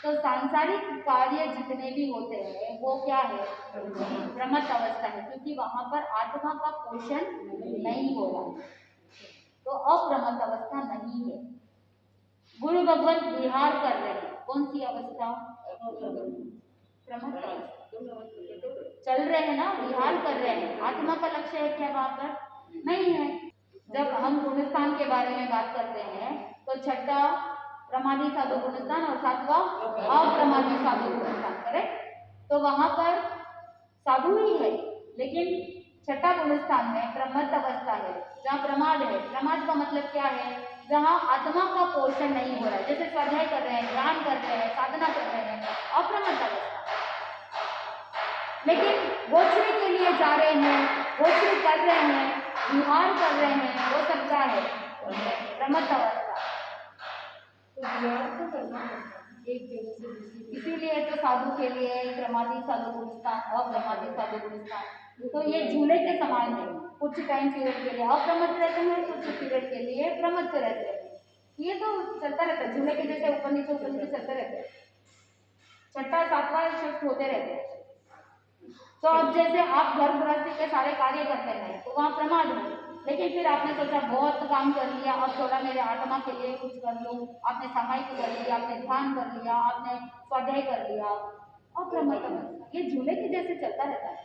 Speaker 1: तो सांसारिक कार्य जितने भी होते हैं वो क्या है? प्रमत्त अवस्था है, क्योंकि वहां पर आत्मा का पोषण नहीं हो रहा है, तो अप्रमत्त अवस्था नहीं है। गुरु भगवान विहार कर रहे हैं, कौन सी अवस्था? प्रमत्त अवस्था। चल रहे हैं ना, विहार कर रहे हैं, आत्मा का लक्ष्य है क्या वहां पर? नहीं है। जब हम गुणस्थान के बारे में बात करते हैं तो छठा प्रमादी साधु गुणस्थान और सातवां अप्रमादी साधु गुणस्थान, करेक्ट? तो वहां पर साधु ही है, लेकिन छठा गुणस्थान में प्रमत्त अवस्था है जहाँ प्रमाद है। प्रमाद का मतलब क्या है? जहाँ आत्मा का पोषण नहीं हो रहा है, जैसे स्वाध्याय कर रहे हैं, ध्यान कर रहे हैं, साधना कर रहे हैं, अप्रमत्त अवस्था। लेकिन गोचरी के लिए जा रहे हैं, गोचरी कर रहे हैं, विहार कर रहे हैं, वो सब क्या है? प्रमत्त अवस्था।
Speaker 2: तो विहार तो करना पड़ता है एक जगह से दूसरी।
Speaker 1: इसीलिए तो साधु के लिए प्रमादी साधु गुणस्थान, अप्रमादी साधु गुणस्थान, तो ये झूले के समान है। कुछ टाइम पीरियड के लिए अप्रमत्त रहते हैं, कुछ पीरियड के लिए प्रमत्त रहते हैं। ये तो चलता रहता है, झूले के जैसे ऊपर नीचे चलते रहते हैं, छठा सातवां शिफ्ट होते रहते हैं। तो अब जैसे आप घर गृहस्थी के सारे कार्य करते हैं तो वहाँ प्रमाद है, लेकिन फिर आपने सोचा बहुत काम कर लिया, अब थोड़ा मेरे आत्मा के लिए कुछ कर लूँ, आपने सामायिक कर लिया, आपने ध्यान कर लिया, आपने स्वाध्याय कर लिया, अप्रमत्त अवस्था। ये झूले के जैसे चलता रहता है,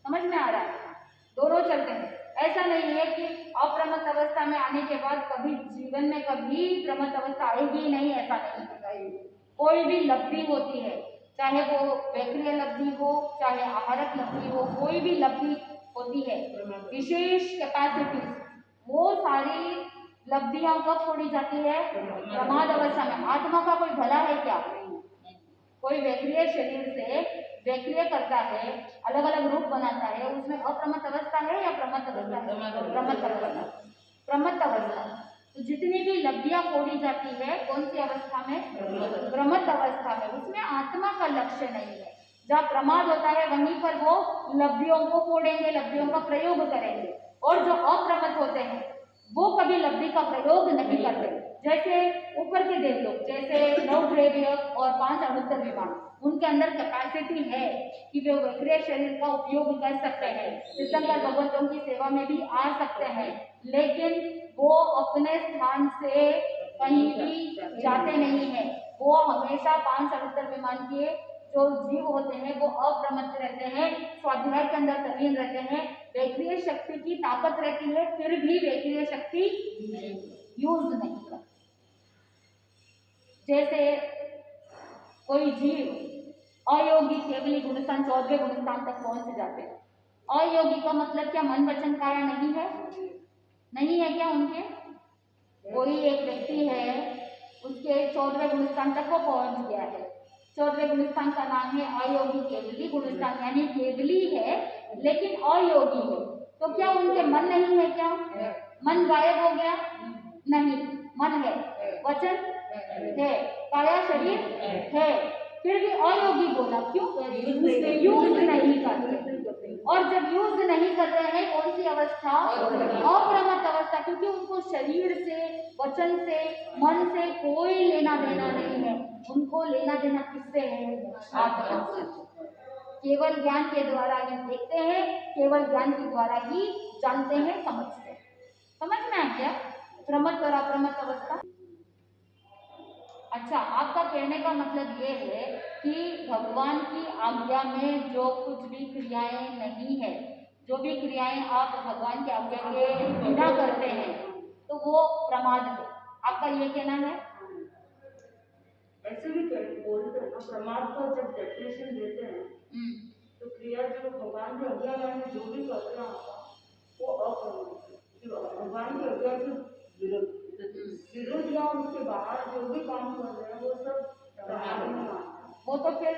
Speaker 1: समझ में आ रहा है? दोनों चलते हैं, ऐसा नहीं है कि अप्रमत्त अवस्था में आने के बाद कभी जीवन में कभी प्रमत्त अवस्था आएगी ही नहीं, ऐसा नहीं है। कोई भी लब्धि होती है, चाहे वो वैक्रिय लब्धि हो, चाहे आहारक लब्धि हो, कोई भी लब्धि होती है विशेष कैपेसिटीज, वो सारी लब्धियां कब छोड़ी जाती है? प्रमाद अवस्था में। आत्मा का कोई भला है क्या? कोई वैक्रिय शरीर से वैक्रिय करता है, अलग अलग रूप बनाता है, उसमें अप्रमत्त अवस्था है या प्रमत्त अवस्था है? प्रमत्त अवस्था। प्रमत्त अवस्था। तो जितनी भी लब्धियां फोड़ी जाती है कौन सी अवस्था में? प्रमत्त अवस्था में। उसमें आत्मा का लक्ष्य नहीं है। जहाँ प्रमाद होता है वहीं पर वो लब्धियों को फोड़ेंगे, लब्धियों का प्रयोग करेंगे, और जो अप्रमत्त होते हैं वो कभी लब्धि का प्रयोग नहीं करते। जैसे ऊपर के देव लोग, जैसे 9 द्रव्य और 5 अणुत्तर विमान, उनके अंदर कैपेसिटी है कि वे वैक्रिय शरीर का उपयोग कर सकते हैं, तीर्थंकर भगवंतों की सेवा में भी आ सकते हैं, लेकिन वो अपने स्थान से कहीं भी जाते नहीं है। वो हमेशा 5 अणुत्तर विमान के जो जीव होते हैं वो अप्रमत्त रहते हैं, स्वाध्याय के अंदर तल्लीन रहते हैं, वैक्रिय शक्ति की ताकत रहती है, फिर भी वैक्रिय शक्ति यूज नहीं करते। जैसे कोई जीव अयोगी केवली गुणस्थान 14वें गुणस्थान तक पहुंच जाते हैं। अयोगी का मतलब क्या? मन वचन काया नहीं है? नहीं है क्या उनके? कोई एक व्यक्ति है, उसके 14वें गुणस्थान तक वो पहुंच गया है। 14वें गुणस्थान का नाम है अयोगी केवली गुणस्थान, यानी केवली है लेकिन अयोगी है। तो क्या उनके मन नहीं है क्या? मन गायब हो गया? नहीं, मन है, वचन है, काया शरीर है, फिर भी अयोगी बोला। क्यों? यूज नहीं करते। और जब यूज नहीं कर रहे हैं कौन सी अवस्था? अप्रमत्त अवस्था, क्योंकि उनको शरीर से, वचन से, मन से कोई लेना देना नहीं है। उनको लेना देना किससे है? आत्मा से। केवल ज्ञान के द्वारा ही देखते हैं, केवल ज्ञान के द्वारा ही जानते हैं, समझते हैं। समझ में आ गया प्रमत्त और अप्रमत्त अवस्था? अच्छा, आपका कहने का मतलब ये है कि भगवान की आज्ञा में जो कुछ भी क्रियाएं नहीं है, जो भी क्रियाएं आप भगवान की आज्ञा के बिना करते हैं तो वो प्रमाद है। आपका ये कहना है?
Speaker 2: ऐसे भी बोलते हैं ना, प्रमाद को जब डेफिनेशन देते हैं तो क्रिया जो भगवान की आज्ञा में जो भी कर रहा होगा वो अप्रमाद है। जो भगवान की आज्ञा के विरुद्ध या उसके बाहर जो भी काम कर रहे हैं वो सब प्रमाद में आता है।
Speaker 1: वो तो फिर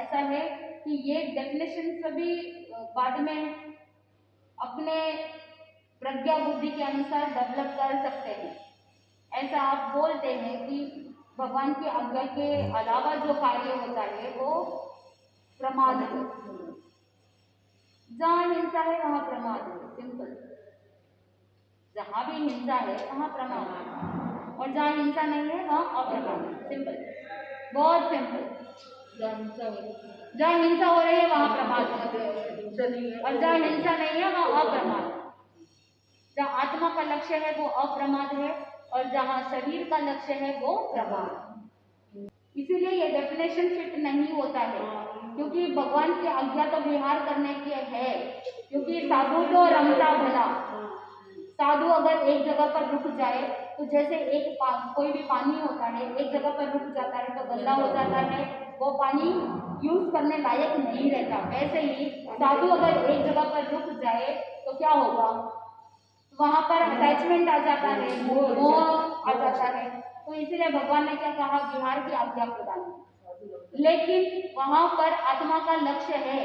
Speaker 1: ऐसा है कि ये डेफिनेशन सभी बाद में अपने प्रज्ञा बुद्धि के अनुसार डेवलप कर सकते हैं। ऐसा आप बोलते हैं कि भगवान की आज्ञा के अलावा जो कार्य होता है वो प्रमाद है। जहाँ हिंसा है वहाँ प्रमाद है, सिंपल। जहाँ भी हिंसा है वहाँ प्रमाद है, और जहाँ हिंसा नहीं है वहाँ अप्रमाद है, सिंपल, बहुत सिंपल। जहाँ हिंसा हो रही है वहाँ प्रमाद है, और जहाँ हिंसा नहीं है वहाँ अप्रमाद है। जहाँ आत्मा का लक्ष्य है वो अप्रमाद है, और जहाँ शरीर का लक्ष्य है वो प्रमाद है। इसीलिए ये डेफिनेशन फिट नहीं होता है, क्योंकि भगवान की आज्ञा तो विहार करने की है, क्योंकि साधु तो रमता भला। साधु अगर एक जगह पर रुक जाए तो जैसे कोई भी पानी होता है, एक जगह पर रुक जाता है तो गंदा हो जाता है, वो पानी यूज करने लायक नहीं रहता। वैसे ही साधु अगर एक जगह पर रुक जाए तो क्या होगा? वहां पर अटैचमेंट आ जाता है, मोह आ जाता है। तो इसीलिए भगवान ने क्या कहा? विहार की आज्ञा प्रदान की। लेकिन वहां पर आत्मा का लक्ष्य है,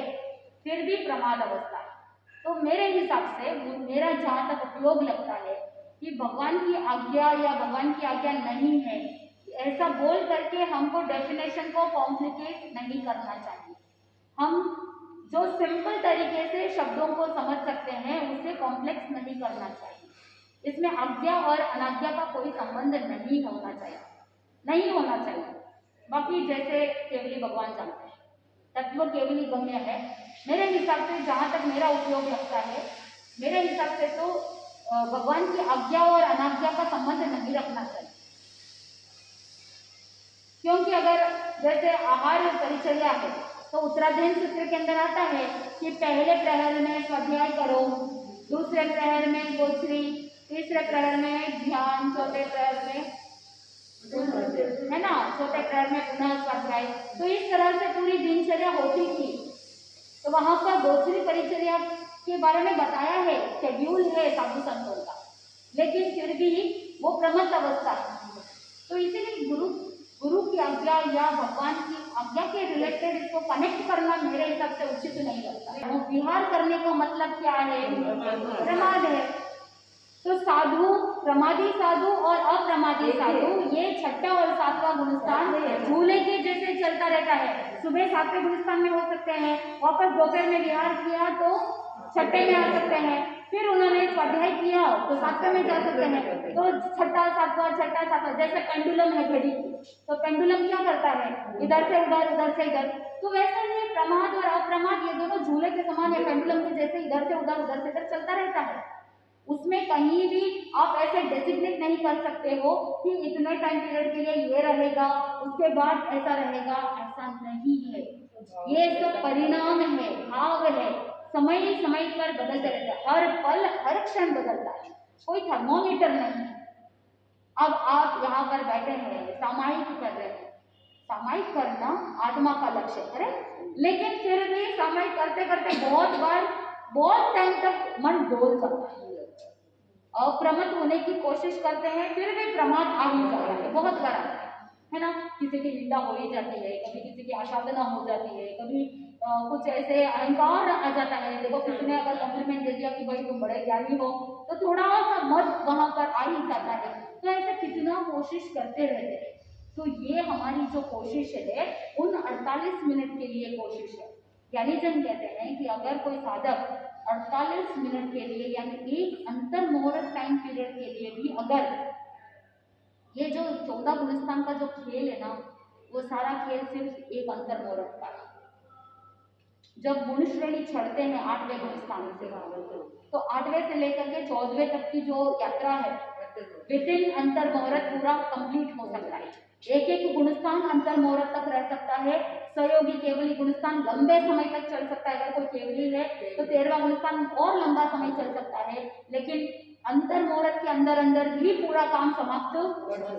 Speaker 1: फिर भी प्रमाद अवस्था है। तो मेरे हिसाब से मेरा जहाँ तक उपयोग लगता है कि भगवान की आज्ञा या भगवान की आज्ञा नहीं है, ऐसा बोल करके हमको डेफिनेशन को कॉम्प्लिकेट नहीं करना चाहिए। हम जो सिंपल तरीके से शब्दों को समझ सकते हैं उसे कॉम्प्लेक्स नहीं करना चाहिए। इसमें आज्ञा और अनाज्ञा का कोई संबंध नहीं होना चाहिए, नहीं होना चाहिए। बाकी जैसे केवली भगवान जानते हैं, तत्व केवली गम्य है। मेरे हिसाब से जहाँ तक मेरा उपयोग लगता है, मेरे हिसाब से तो भगवान की आज्ञा और अनाज्ञा का संबंध नहीं रखना चाहिए। क्योंकि अगर जैसे आहार परिचर्या है तो उत्तराधीन सूत्र के अंदर आता है कि पहले प्रहर में स्वाध्याय करो, दूसरे प्रहर में गोचरी, तीसरे प्रहर में ध्यान, चौथे प्रहर में है ना, चौथे प्रहर में पुनः स्वाध्याय। तो इस तरह से पूरी दिनचर्या होती थी। तो वहां पर गोचरी परिचर्या के बारे में बताया है, शेड्यूल है साधु संतों का, लेकिन फिर भी वो प्रमत्त अवस्था है। तो इसीलिए गुरु की आज्ञा या भगवान की आज्ञा के रिलेटेड इसको कनेक्ट करना मेरे हिसाब से उचित नहीं लगता। वो विहार करने का मतलब क्या है? प्रमाद है। तो साधु, प्रमादी साधु और अप्रमादी साधु, ये छठा और सातवां गुणस्थान झूले के जैसे चलता रहता है। सुबह सातवें गुणस्थान में हो सकते हैं, वापस दोपहर में विहार किया तो छठे में आ सकते हैं, फिर उन्होंने स्वाध्याय किया तो सातवें में जा सकते हैं। तो छठा सातवां, जैसे पेंडुलम है घड़ी की, तो पेंडुलम क्या करता है? इधर से उधर, उधर से इधर। तो वैसे ही प्रमाद और अप्रमाद ये दोनों झूले के समान है, पेंडुलम के जैसे इधर से उधर, उधर से इधर चलता रहता है। उसमें कहीं भी आप ऐसे डेसिग्नेट नहीं कर सकते हो कि इतने टाइम पीरियड के लिए ये रहेगा, उसके बाद ऐसा रहेगा, ऐसा नहीं है। ये सब परिणाम है, भाव है, समय समय पर बदलते रहता है, हर पल हर क्षण बदलता है, कोई थर्मोमीटर नहीं है। अब आप यहाँ पर बैठे हैं, सामायिक कर रहे हैं, सामायिक करना आत्मा का लक्ष्य है, लेकिन फिर भी सामायिक करते करते बहुत बार, बहुत टाइम तक मन डोल जाता है, अप्रमत्त होने की कोशिश करते हैं, फिर भी प्रमाद आ ही जाता है, बहुत बार आता है ना। किसी की निंदा हो ही जाती है, कभी किसी की आशादना हो जाती है, कभी कुछ ऐसे अहंकार आ जाता है। देखो किसी ने अगर कॉम्प्लीमेंट दे दिया कि भाई तुम बड़े ज्ञानी हो, तो थोड़ा सा मत वहां पर आ ही जाता है। तो ऐसे कितना कोशिश करते रहते हैं। तो ये हमारी जो कोशिश है, उन 48 मिनट के लिए कोशिश है। ज्ञानी जन कहते हैं कि अगर कोई साधक 48 मिनट के लिए, यानी एक अंतर मुहूर्त टाइम पीरियड के लिए भी अगर ये जो 14 गुणस्थान का जो खेल है ना, वो सारा खेल सिर्फ एक अंतर मुहूर्त का है। जब गुण श्रेणी चढ़ते हैं 8वें गुणस्थान से, तो 8वें से लेकर के 14वें तक की जो यात्रा है, विद इन अंतर मुहूर्त पूरा कंप्लीट हो सकता है। एक एक गुणस्थान अंतर मुहूर्त तक रह सकता है। सहयोगी केवली गुणस्थान लंबे समय तक चल सकता है। अगर कोई केवली है तो 13वां गुणस्थान और लंबा समय चल सकता है, लेकिन अंतर मुहूर्त के अंदर अंदर भी पूरा काम समाप्त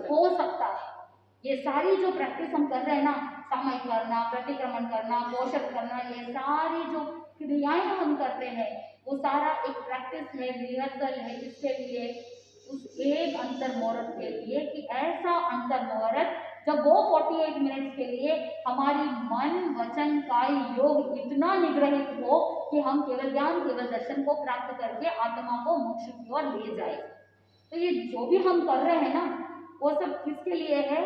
Speaker 1: हो सकता है। ये सारी जो प्रैक्टिस हम कर रहे हैं ना, सामायिक करना, प्रतिक्रमण करना, पोषक करना, ये सारी जो क्रियाएं हम करते हैं, वो सारा एक प्रैक्टिस है, रिहर्सल है। किसके लिए? उस एक अंतर मुहूर्त के लिए, कि ऐसा अंतर मुहूर्त जब वो 48 मिनट्स के लिए हमारी मन वचन काय योग इतना निग्रहित हो कि हम केवल ज्ञान, केवल दर्शन को प्राप्त करके आत्मा को मोक्ष की ओर ले जाए। तो ये जो भी हम कर रहे हैं ना, वो सब किसके लिए है?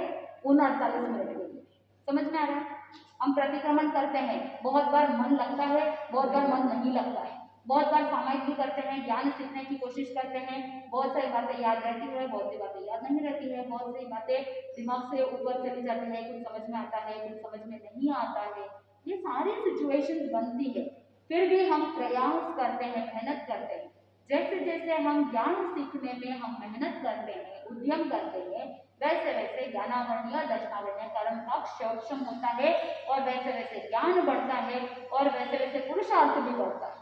Speaker 1: उन 48 मिनट के लिए। समझ में आ रहा है? हम प्रतिक्रमण करते हैं, बहुत बार मन लगता है, बहुत बार मन नहीं लगता है, बहुत बार सामायिक भी करते हैं, ज्ञान सीखने की कोशिश करते हैं, बहुत सारी बातें याद रहती है, बहुत सी बातें याद नहीं रहती है, बहुत सी बातें दिमाग से ऊपर चली जाती है, कुछ समझ में आता है, कुछ समझ में नहीं आता है। ये सारी सिचुएशन बनती है, फिर भी हम प्रयास करते हैं, मेहनत करते हैं। जैसे जैसे हम ज्ञान सीखने में हम मेहनत करते हैं, उद्यम करते हैं, वैसे वैसे ज्ञानावरणीय दर्शनावरणीय कर्म पक्ष सक्षम होता है, और वैसे वैसे ज्ञान बढ़ता है, और वैसे वैसे पुरुषार्थ भी बढ़ता है।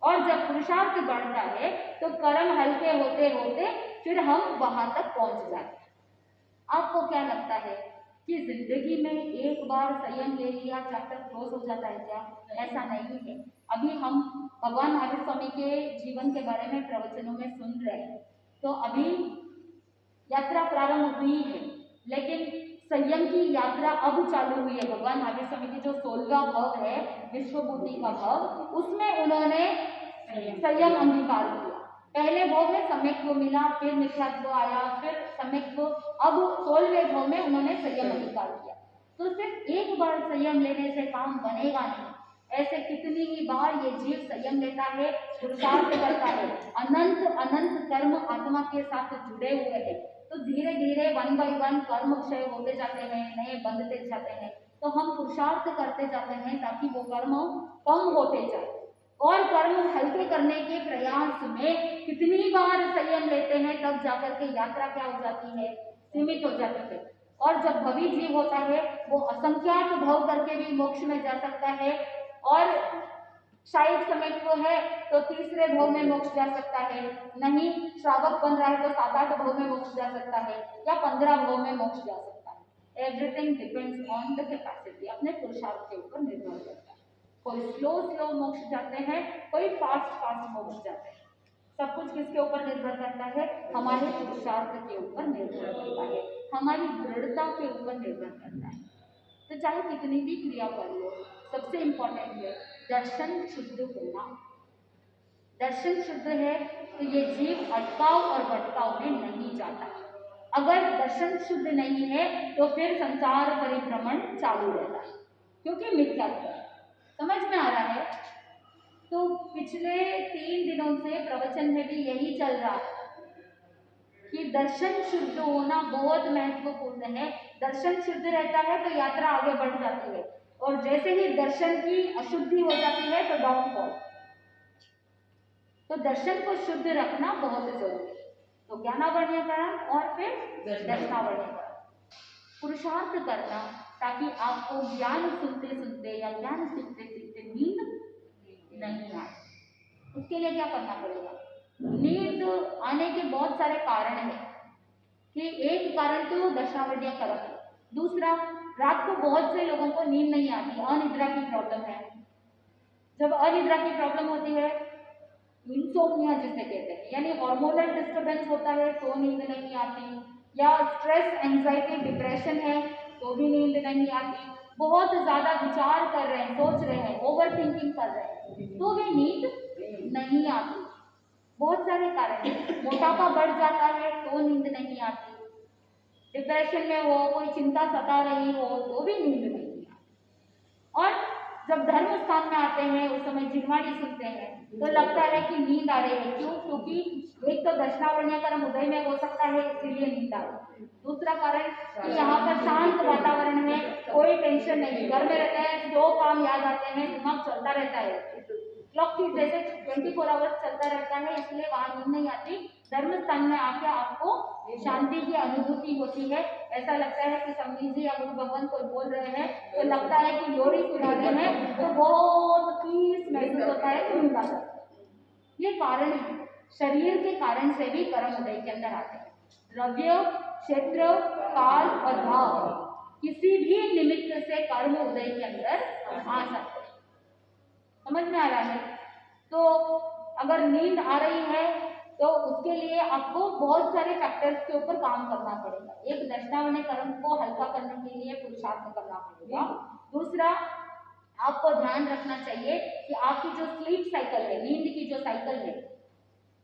Speaker 1: और जब पुरुषार्थ बढ़ता है तो कर्म हल्के होते होते फिर हम वहां तक पहुंच जाते हैं। आपको क्या लगता है कि जिंदगी में एक बार संयम ले लिया चैप्टर क्लोज हो जाता है क्या? ऐसा नहीं है। अभी हम भगवान महावीर स्वामी के जीवन के बारे में प्रवचनों में सुन रहे हैं, तो अभी यात्रा प्रारंभ हुई है, लेकिन संयम की यात्रा अब चालू हुई है। भगवान महावीर स्वामी की जो 16वां भाव है, विश्वबुद्धि का भाव, उसमें उन्होंने संयम अंगीकार किया। पहले भाव में सम्यक्त्व मिला, फिर मिथ्यात्व आया, फिर सम्यक्त्व, अब 16वें भाव में उन्होंने संयम अंगीकार किया। तो सिर्फ एक बार संयम लेने से काम बनेगा नहीं, ऐसे कितनी ही बार ये जीव संयम लेता है, पुरुषार्थ करता है, अनंत अनंत कर्म आत्मा के साथ जुड़े हुए हैं। तो धीरे धीरे 1 by 1 कर्म क्षय होते जाते हैं, नए बंधते जाते हैं। तो हम पुरुषार्थ करते जाते हैं ताकि वो कर्म कम होते जाए, और कर्म हल्के करने के प्रयास में कितनी बार संयम लेते हैं, तब जाकर के यात्रा क्या हो जाती है? सीमित हो जाती है। और जब भवी जीव होता है, वो असंख्यात भव करके भी मोक्ष में जा सकता है, और शायद समेत है तो तीसरे भाव में मोक्ष जा सकता है, नहीं श्रावक बन रहा है तो 7-8 भाव में मोक्ष जा सकता है या 15 भाव में मोक्ष जा सकता है। Everything depends on the capacity, अपने पुरुषार्थ के ऊपर निर्भर करता है। कोई स्लो मोक्ष जाते हैं, कोई फास्ट मोक्ष जाते हैं। सब कुछ किसके ऊपर निर्भर करता है? हमारे पुरुषार्थ के ऊपर निर्भर करता है, हमारी दृढ़ता के ऊपर निर्भर करता है। तो चाहे कितनी भी क्रिया कर लो, सबसे इम्पोर्टेंट है दर्शन शुद्ध होना। दर्शन शुद्ध है तो ये जीव अटकाव और भटकाव में नहीं जाता। अगर दर्शन शुद्ध नहीं है तो फिर संसार परिभ्रमण चालू रहता है, क्योंकि मिथ्यात्व समझ में आ रहा है। तो पिछले 3 दिनों से प्रवचन में भी यही चल रहा है कि दर्शन शुद्ध होना बहुत महत्वपूर्ण है। दर्शन शुद्ध रहता है तो यात्रा आगे बढ़ जाती है, और जैसे ही दर्शन की अशुद्धि हो जाती है तो डाउनफॉल। तो दर्शन को शुद्ध रखना बहुत जरूरी है। तो ज्ञानावरणीयकरण और फिर दर्शनावरणीयकरण, पुरुषार्थ करना ताकि आपको ज्ञान सुनते सुनते या ज्ञान सीखते सीखते नींद नहीं आए। उसके लिए क्या करना पड़ेगा? नींद आने के बहुत सारे कारण हैं कि एक कारण तो दर्शनावरणीयकरण है, दूसरा रात को बहुत से लोगों को नींद नहीं आती, अनिद्रा की प्रॉब्लम है। जब अनिद्रा की प्रॉब्लम होती है, इंसोम्निया जिसे कहते हैं, यानी हार्मोनल डिस्टर्बेंस होता है तो नींद नहीं आती, या स्ट्रेस एंजाइटी डिप्रेशन है तो भी नींद नहीं आती, बहुत ज़्यादा विचार कर रहे हैं, सोच रहे हैं, ओवर थिंकिंग कर रहे हैं तो भी नींद नहीं आती। बहुत सारे कारण हैं। मोटापा बढ़ जाता है तो नींद नहीं आती, डिप्रेशन में हो, कोई चिंता सता रही हो तो भी नींद नहीं आती। और जब धर्म स्थान में आते हैं उस समय जिनवाणी सुनते हैं तो लगता है कि नींद आ रही है। क्यों? क्योंकि एक तो दर्शनावरणीयकरण उदय में हो सकता है इसलिए नींद आ रही है, दूसरा कारण कि यहाँ पर शांत वातावरण है, कोई टेंशन नहीं, घर में रहते हैं, 100 काम याद आते हैं, दिमाग चलता रहता है, क्लॉक की जैसे 24 आवर्स चलता रहता है, इसलिए वहाँ नींद नहीं आती। धर्म स्थान में आके आपको शांति की अनुभूति होती है। ऐसा लगता है कि स्वामी जी या गुरु भगवान कोई बोल रहे हैं तो लगता है कि लोरी सुना रहे हैं, तो बहुत पीस महसूस होता है कि नींद आ जाती है। ये कारण है, शरीर के कारण से भी कर्म उदय के अंदर आते हैं। द्रव्य, क्षेत्र, काल और भाव किसी भी निमित्त से कर्म उदय के अंदर आ सकते हैं। समझ में आ रहा है? तो अगर नींद आ रही है तो उसके लिए आपको बहुत सारे फैक्टर्स के ऊपर काम करना पड़ेगा। एक दर्शनावरणीयकरण को हल्का करने के लिए पुरुषार्थ करना पड़ेगा। दूसरा, आपको ध्यान रखना चाहिए कि आपकी जो स्लीप साइकिल है, नींद की जो साइकिल है,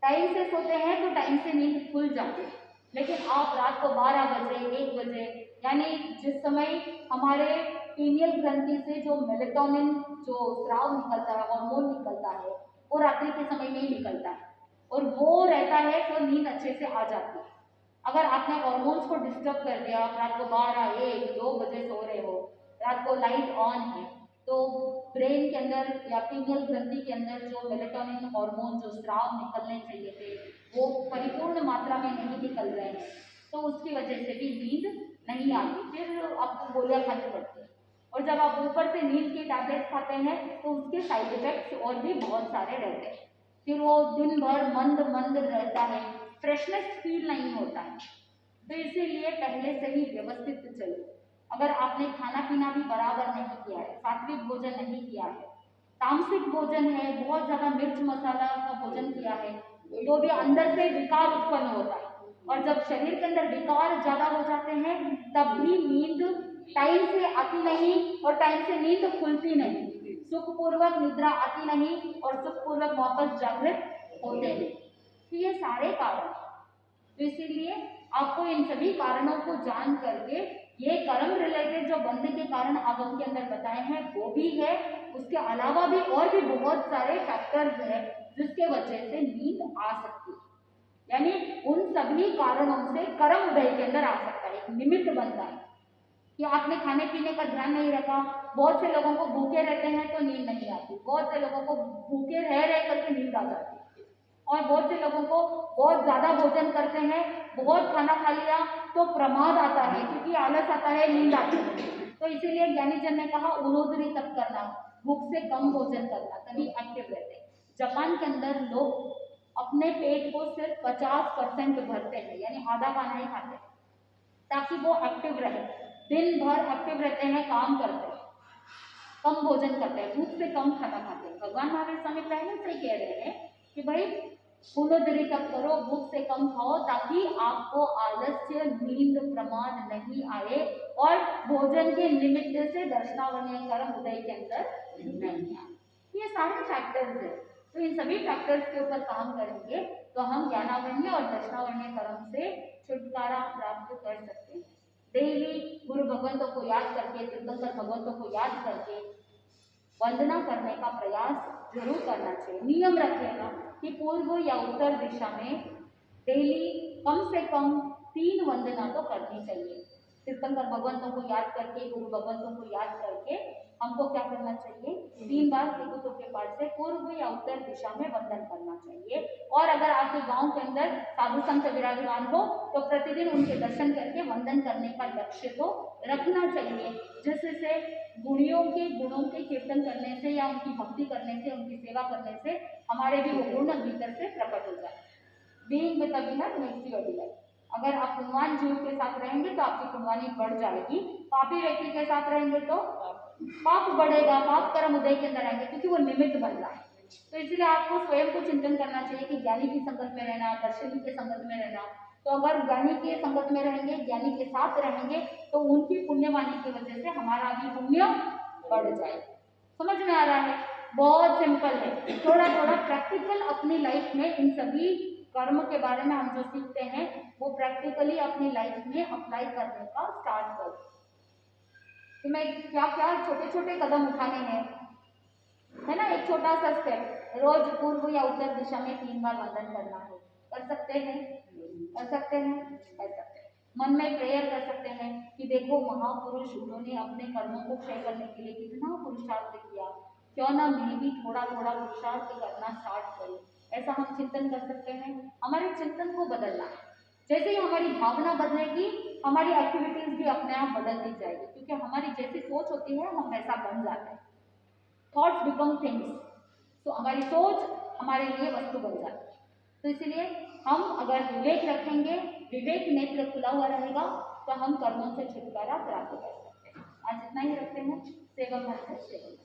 Speaker 1: टाइम से सोते हैं तो टाइम से नींद खुल जाती है, लेकिन आप रात को 12 बजे 1 बजे, यानी जिस समय हमारे पीनियल ग्रंथि से जो मेलेटोनिन जो स्राव निकलता है, हार्मोन निकलता है, वो रात्रि के समय में ही निकलता है और वो रहता है तो नींद अच्छे से आ जाती है। अगर आपने हार्मोन्स को डिस्टर्ब कर दिया, आप रात को 12, 1, 2 बजे सो रहे हो, रात को लाइट ऑन है, तो ब्रेन के अंदर या पीनियल ग्रंथि के अंदर जो मेलेटोनिन हार्मोन जो स्राव निकलने चाहिए थे वो परिपूर्ण मात्रा में नहीं निकल रहे हैं, तो उसकी वजह से भी नींद नहीं आती, फिर आपको गोलियां खानी पड़ती है। और जब आप ऊपर से नींद की टैबलेट्स खाते हैं तो उसके साइड इफेक्ट्स और भी बहुत सारे रहते हैं। फिर वो दिन भर मंद मंद रहता है, फ्रेशनेस फील नहीं होता है। तो इसीलिए पहले से ही व्यवस्थित चलो। अगर आपने खाना पीना भी बराबर नहीं किया है, सात्विक भोजन नहीं किया है, तामसिक भोजन है, बहुत ज़्यादा मिर्च मसाला का भोजन किया है, तो भी अंदर से विकार उत्पन्न होता है। और जब शरीर के अंदर विकार ज़्यादा हो जाते हैं तब भी नींद टाइम से आती नहीं और टाइम से नींद खुलती नहीं, सुखपूर्वक निद्रा आती नहीं और सुखपूर्वक वापस जागृत होते हैं। तो ये सारे कारण, तो इसीलिए आपको इन सभी कारणों को जान करके ये कर्म रिलेटेड जो बंध के कारण आगम के अंदर बताए हैं वो भी है, उसके अलावा भी और भी बहुत सारे फैक्टर्स हैं जिसके वजह से नींद आ सकती है। यानी उन सभी कारणों से कर्म उदय के अंदर आ सकता है, एक निमित्त बनता है कि आपने खाने पीने का ध्यान नहीं रखा। बहुत से लोगों को भूखे रहते हैं तो नींद नहीं आती, बहुत से लोगों को भूखे रह करके नींद आ जाती है, और बहुत से लोगों को बहुत ज़्यादा भोजन करते हैं, बहुत खाना खा लिया तो प्रमाद आता है, क्योंकि आलस आता है, नींद आती है। तो इसीलिए ज्ञानी जन ने कहा उनोदरी तप करना, भूख से कम भोजन करना, तभी एक्टिव रहते हैं। जापान के अंदर लोग अपने पेट को सिर्फ 50% भरते हैं, यानी आधा खाना ही खाते हैं, ताकि वो एक्टिव रहे, दिन भर एक्टिव रहते हैं, काम करते हैं, कम भोजन करते हैं, भूख से कम खाना खाते हैं। भगवान महावीर स्वामी पहले से कह रहे हैं कि भाई फूलोदरी तक करो, भूख से कम खाओ, ताकि आपको आलस्य, नींद, प्रमाद नहीं आए और भोजन के निमित्त से दर्शनावरणीय कर्म उदय के अंदर नहीं आए। ये सारे फैक्टर्स हैं, तो इन सभी फैक्टर्स के ऊपर काम करेंगे तो हम ज्ञानावरणीय और दर्शनावरणीय कर्म से छुटकारा प्राप्त कर सकते हैं। डेली गुरु भगवंतों को याद करके, तीर्थंकर भगवंतों को याद करके वंदना करने का प्रयास जरूर करना चाहिए। नियम रखेगा कि पूर्व या उत्तर दिशा में डेली कम से कम 3 वंदना तो करनी चाहिए। तीर्थंकर भगवंतों को याद करके, गुरु भगवंतों को याद करके हमको क्या करना चाहिए, 3 बार त्रिकुटों के पाठ से पूर्व या उत्तर दिशा में वंदन करना चाहिए। और अगर आपके गांव के अंदर साधु संत विराजमान हो तो प्रतिदिन उनके दर्शन करके वंदन करने का लक्ष्य तो रखना चाहिए, जिससे गुणों के कीर्तन करने से या उनकी भक्ति करने से, उनकी सेवा करने से हमारे भी वो गुण भीतर से प्रकट हो जाए। Being with the winner makes you a delight. अगर आप पुण्यवान जीव के साथ रहेंगे तो आपकी पुण्यवानी बढ़ जाएगी, पापी व्यक्ति के साथ रहेंगे तो पाप बढ़ेगा, पाप कर्म उदय के अंदर आएंगे, क्योंकि वो निमित्त बन रहा है। तो इसलिए आपको स्वयं को चिंतन करना चाहिए कि ज्ञानी की संगत में रहना, दर्शनी के संगत में रहना। तो अगर ज्ञानी के संगत में रहेंगे, ज्ञानी के साथ रहेंगे, तो उनकी पुण्यवानी की वजह से हमारा भी पुण्य बढ़ जाए। समझ में आ रहा है? बहुत सिंपल है, थोड़ा थोड़ा प्रैक्टिकल अपनी लाइफ में इन सभी कर्म के बारे में हम जो सीखते हैं वो प्रैक्टिकली अपनी लाइफ में अप्लाई करने का स्टार्ट करो। कि मैं क्या क्या छोटे छोटे कदम उठाने हैं, है ना। एक छोटा सा स्टेप, रोज पूर्व या उत्तर दिशा में 3 बार वंदन करना है, कर सकते हैं, कर सकते हैं, कर सकते हैं। मन में प्रेयर कर सकते हैं कि देखो महापुरुष उन्होंने अपने कर्मों को क्षय करने के लिए कितना पुरुषार्थ किया, क्यों ना मैं भी थोड़ा थोड़ा पुरुषार्थ करना स्टार्ट करूं। ऐसा हम चिंतन कर सकते हैं। हमारे चिंतन को बदलना है, जैसे ही हमारी भावना बदलेगी हमारी एक्टिविटीज भी अपने आप बदलती जाएगी, क्योंकि हमारी जैसी सोच होती है हम वैसा बन जाते हैं। Thoughts become things. तो हमारी सोच हमारे लिए वस्तु बन जाती है। तो इसलिए हम अगर विवेक रखेंगे, विवेक नेत्र खुला हुआ रहेगा, तो हम कर्मों से छुटकारा प्राप्त कर सकते हैं। आज इतना ही रखते हैं। सेवा करते हैं, सेवा।